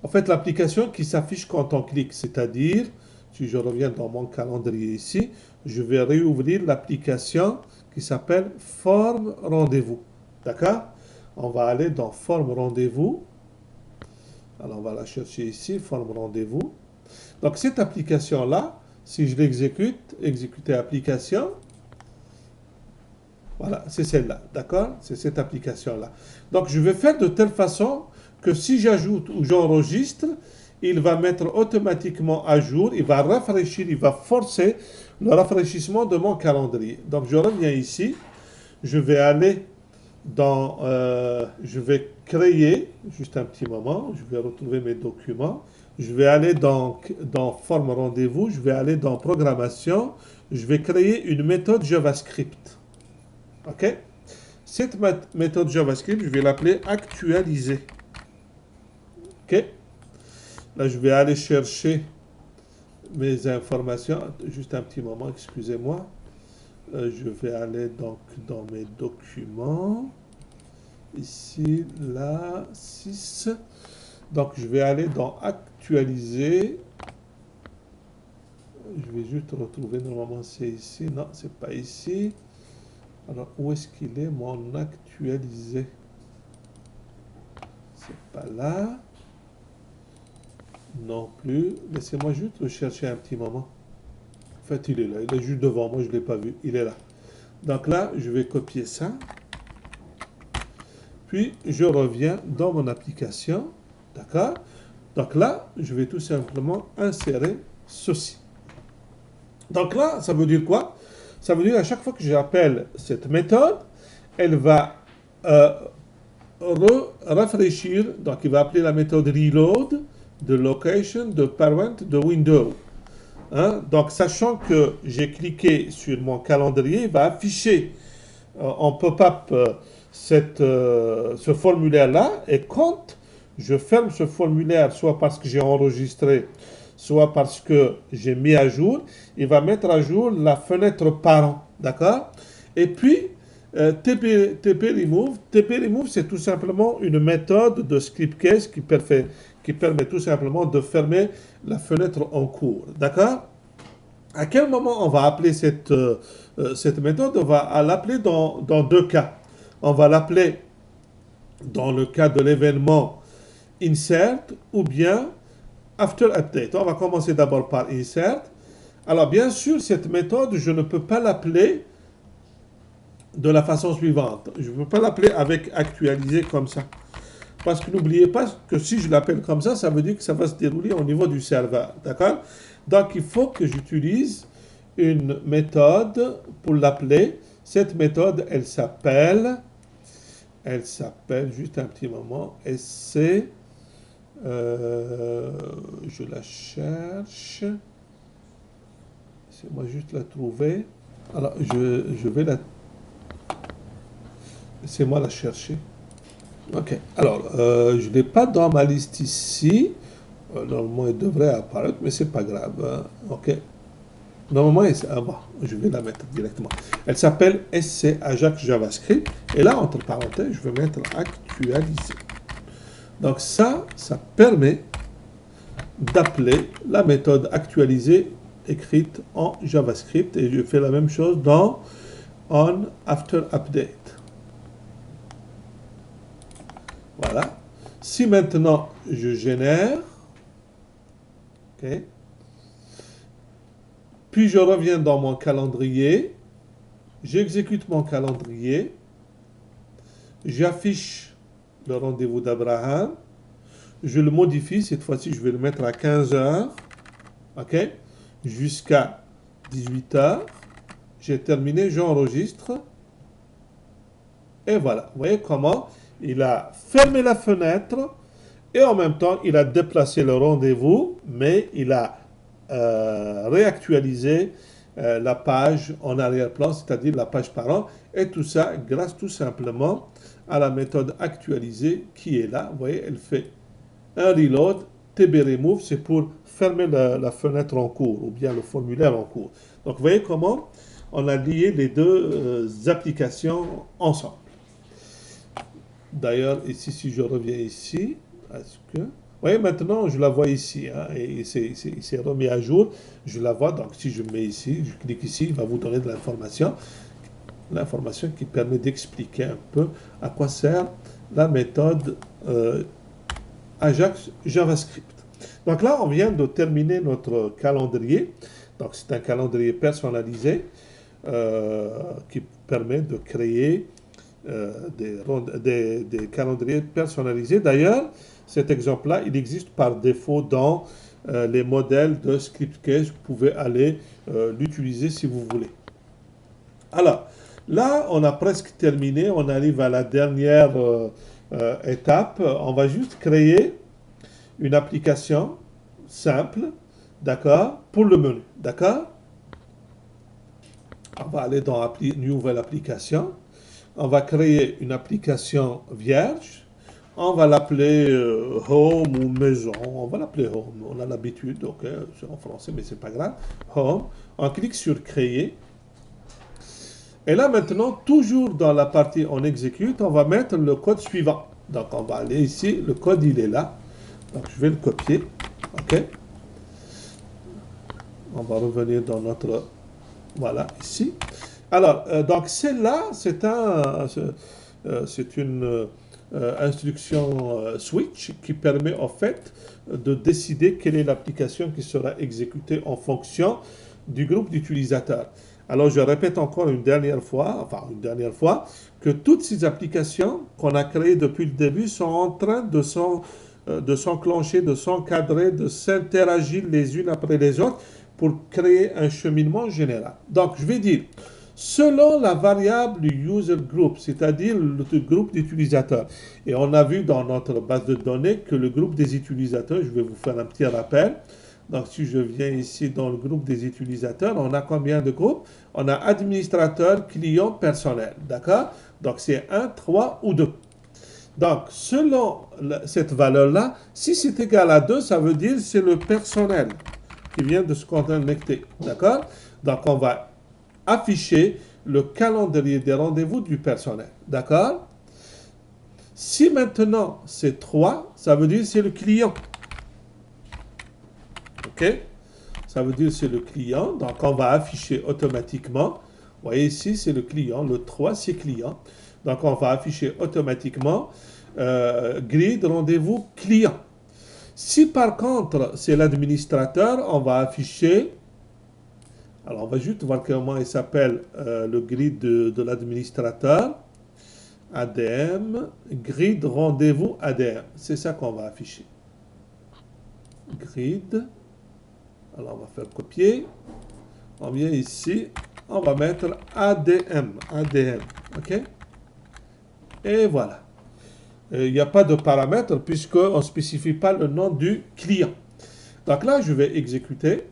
En fait, l'application qui s'affiche quand on clique, c'est-à-dire, si je reviens dans mon calendrier ici, je vais réouvrir l'application qui s'appelle Forme Rendez-vous. D'accord? On va aller dans Forme Rendez-vous. Alors, on va la chercher ici, Forme Rendez-vous. Donc, cette application-là, si je l'exécute, exécuter application, voilà, c'est celle-là, d'accord? C'est cette application-là. Donc, je vais faire de telle façon que si j'ajoute ou j'enregistre, il va mettre automatiquement à jour, il va rafraîchir, il va forcer le rafraîchissement de mon calendrier. Donc, je reviens ici, je vais aller dans, je vais créer, juste un petit moment, je vais retrouver mes documents, je vais aller dans forme rendez-vous, je vais aller dans programmation, je vais créer une méthode JavaScript. OK? Cette méthode JavaScript, je vais l'appeler actualiser. OK? Là, je vais aller chercher mes informations. Juste un petit moment, excusez-moi. Je vais aller donc dans mes documents. Ici, là, 6. Donc, je vais aller dans actualiser. Je vais juste retrouver, normalement, c'est ici. Non, c'est pas ici. Alors, où est-ce qu'il est, mon actualisé? C'est pas là. Non plus. Laissez-moi juste le chercher un petit moment. En fait, il est là. Il est juste devant moi. Je ne l'ai pas vu. Il est là. Donc là, je vais copier ça. Puis, je reviens dans mon application. D'accord? Donc là, je vais tout simplement insérer ceci. Donc là, ça veut dire quoi? Ça veut dire à chaque fois que j'appelle cette méthode, elle va rafraîchir. Donc, il va appeler la méthode reload de location, de parent, de window. Hein? Donc, sachant que j'ai cliqué sur mon calendrier, il va afficher en pop-up ce formulaire-là. Et quand je ferme ce formulaire, soit parce que j'ai enregistré, soit parce que j'ai mis à jour, il va mettre à jour la fenêtre parent. D'accord? Et puis, TP remove, c'est tout simplement une méthode de script case qui permet tout simplement de fermer la fenêtre en cours. D'accord? À quel moment on va appeler cette méthode? On va l'appeler dans deux cas. On va l'appeler dans le cas de l'événement insert ou bien after update. On va commencer d'abord par insert. Alors bien sûr, cette méthode, je ne peux pas l'appeler de la façon suivante. Je ne peux pas l'appeler avec actualiser comme ça. Parce que n'oubliez pas que si je l'appelle comme ça veut dire que ça va se dérouler au niveau du serveur. D'accord? Donc, il faut que j'utilise une méthode pour l'appeler. Cette méthode, elle s'appelle, juste un petit moment, SC, je la cherche. Laissez-moi juste la trouver. Alors, je vais la... Laissez-moi la chercher. Ok. Alors, je ne l'ai pas dans ma liste ici. Normalement, elle devrait apparaître, mais c'est pas grave. Hein. Ok. Normalement, bon, je vais la mettre directement. Elle s'appelle SC Ajax JavaScript. Et là, entre parenthèses, je vais mettre actualiser. Donc ça permet d'appeler la méthode actualiser écrite en JavaScript. Et je fais la même chose dans on after update. Voilà. Si maintenant je génère, ok, puis je reviens dans mon calendrier, j'exécute mon calendrier, j'affiche le rendez-vous d'Abraham, je le modifie, cette fois-ci je vais le mettre à 15 heures, ok, jusqu'à 18 heures, j'ai terminé, j'enregistre, et voilà, vous voyez comment il a fermé la fenêtre Et en même temps, il a déplacé le rendez-vous, mais il a réactualisé la page en arrière-plan, c'est-à-dire la page parent. Et tout ça grâce tout simplement à la méthode actualiser qui est là. Vous voyez, elle fait un reload. TB remove, c'est pour fermer la fenêtre en cours ou bien le formulaire en cours. Donc, vous voyez comment on a lié les deux applications ensemble. D'ailleurs, ici, si je reviens ici, est-ce que... Vous voyez, maintenant, je la vois ici, hein, et c'est remis à jour. Je la vois, donc si je mets ici, je clique ici, il va vous donner de l'information qui permet d'expliquer un peu à quoi sert la méthode Ajax JavaScript. Donc là, on vient de terminer notre calendrier. Donc c'est un calendrier personnalisé qui permet de créer des calendriers personnalisés. D'ailleurs, cet exemple-là, il existe par défaut dans les modèles de ScriptCase. Vous pouvez aller l'utiliser si vous voulez. Alors, là, on a presque terminé. On arrive à la dernière étape. On va juste créer une application simple, d'accord, pour le menu, d'accord. On va aller dans Nouvelle application. On va créer une application vierge. On va l'appeler Home ou Maison. On va l'appeler Home. On a l'habitude, ok, c'est en français, mais c'est pas grave. Home. On clique sur Créer. Et là maintenant, toujours dans la partie On exécute, on va mettre le code suivant. Donc on va aller ici, le code il est là. Donc je vais le copier. Ok. On va revenir dans notre... Voilà, ici. Alors, donc celle-là, c'est une instruction switch qui permet en fait de décider quelle est l'application qui sera exécutée en fonction du groupe d'utilisateurs. Alors, je répète encore une dernière fois, que toutes ces applications qu'on a créées depuis le début sont en train de s'enclencher, de s'encadrer, de s'interagir les unes après les autres pour créer un cheminement général. Donc, je vais dire, selon la variable du user group, c'est-à-dire le groupe d'utilisateurs. Et on a vu dans notre base de données que le groupe des utilisateurs, je vais vous faire un petit rappel. Donc, si je viens ici dans le groupe des utilisateurs, on a combien de groupes? On a administrateur, client, personnel. D'accord? Donc, c'est 1, 3 ou 2. Donc, selon cette valeur-là, si c'est égal à 2, ça veut dire que c'est le personnel qui vient de se connecter. D'accord? Donc, on va afficher le calendrier des rendez-vous du personnel. D'accord? Si maintenant c'est 3, ça veut dire que c'est le client. OK? Ça veut dire que c'est le client. Donc, on va afficher automatiquement. Vous voyez ici, c'est le client. Le 3, c'est client. Donc, on va afficher automatiquement grille de rendez-vous client. Si par contre, c'est l'administrateur, on va afficher... Alors, on va juste voir comment il s'appelle le grid de l'administrateur. ADM, grid rendez-vous ADM. C'est ça qu'on va afficher. Grid. Alors, on va faire copier. On vient ici. On va mettre ADM. ADM. OK? Et voilà. Il n'y a pas de paramètre puisqu'on ne spécifie pas le nom du client. Donc là, je vais exécuter.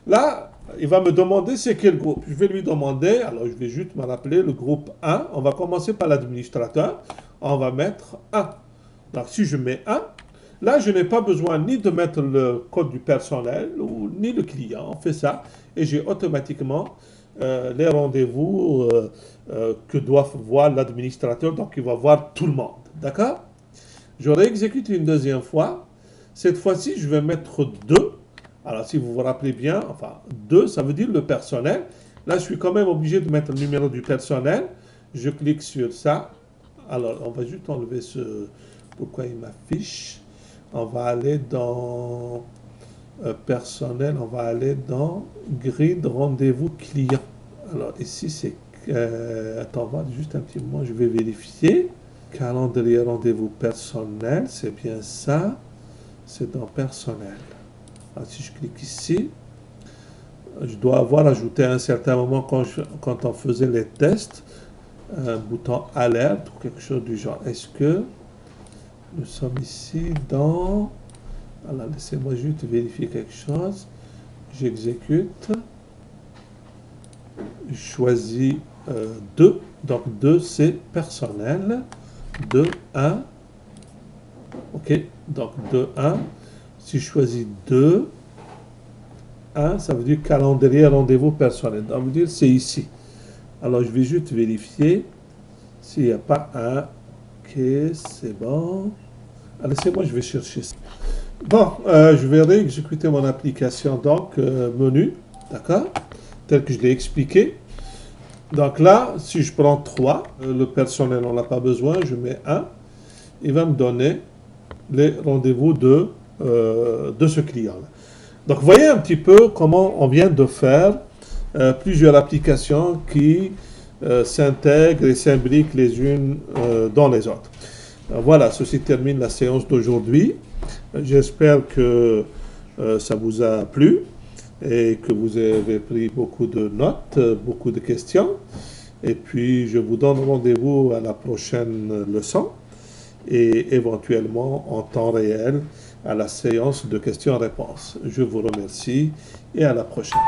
Là, il va me demander c'est quel groupe. Je vais lui demander, alors je vais juste me rappeler le groupe 1. On va commencer par l'administrateur. On va mettre 1. Donc si je mets 1, là je n'ai pas besoin ni de mettre le code du personnel ou ni le client. On fait ça et j'ai automatiquement les rendez-vous que doit voir l'administrateur. Donc il va voir tout le monde. D'accord? Je réexécute une deuxième fois. Cette fois-ci, je vais mettre 2. Alors, si vous vous rappelez bien, enfin, 2, ça veut dire le personnel. Là, je suis quand même obligé de mettre le numéro du personnel. Je clique sur ça. Alors, on va juste enlever ce... Pourquoi il m'affiche? On va aller dans personnel, on va aller dans grid rendez-vous client. Alors, ici, c'est... attends, on va juste un petit moment, je vais vérifier. Calendrier rendez-vous personnel, c'est bien ça. C'est dans personnel. Alors, si je clique ici, je dois avoir ajouté à un certain moment quand on faisait les tests, un bouton alerte ou quelque chose du genre. Est-ce que Nous sommes ici dans... Alors, laissez-moi juste vérifier quelque chose. J'exécute. Je choisis 2. Donc, 2, c'est personnel. 2, 1. OK. Donc, 2, 1. Si je choisis 2, 1, ça veut dire calendrier rendez-vous personnel. Ça veut dire c'est ici. Alors, je vais juste vérifier s'il n'y a pas un. OK, c'est bon. Laissez-moi, je vais chercher ça. Bon, je vais réexécuter mon application, donc, menu, d'accord, tel que je l'ai expliqué. Donc là, si je prends 3, le personnel, on n'a pas besoin, je mets 1. Il va me donner les rendez-vous de ce client-là. Donc, voyez un petit peu comment on vient de faire plusieurs applications qui s'intègrent et s'imbriquent les unes dans les autres. Voilà, ceci termine la séance d'aujourd'hui. J'espère que ça vous a plu et que vous avez pris beaucoup de notes, beaucoup de questions. Et puis, je vous donne rendez-vous à la prochaine leçon et éventuellement en temps réel à la séance de questions-réponses. Je vous remercie et à la prochaine.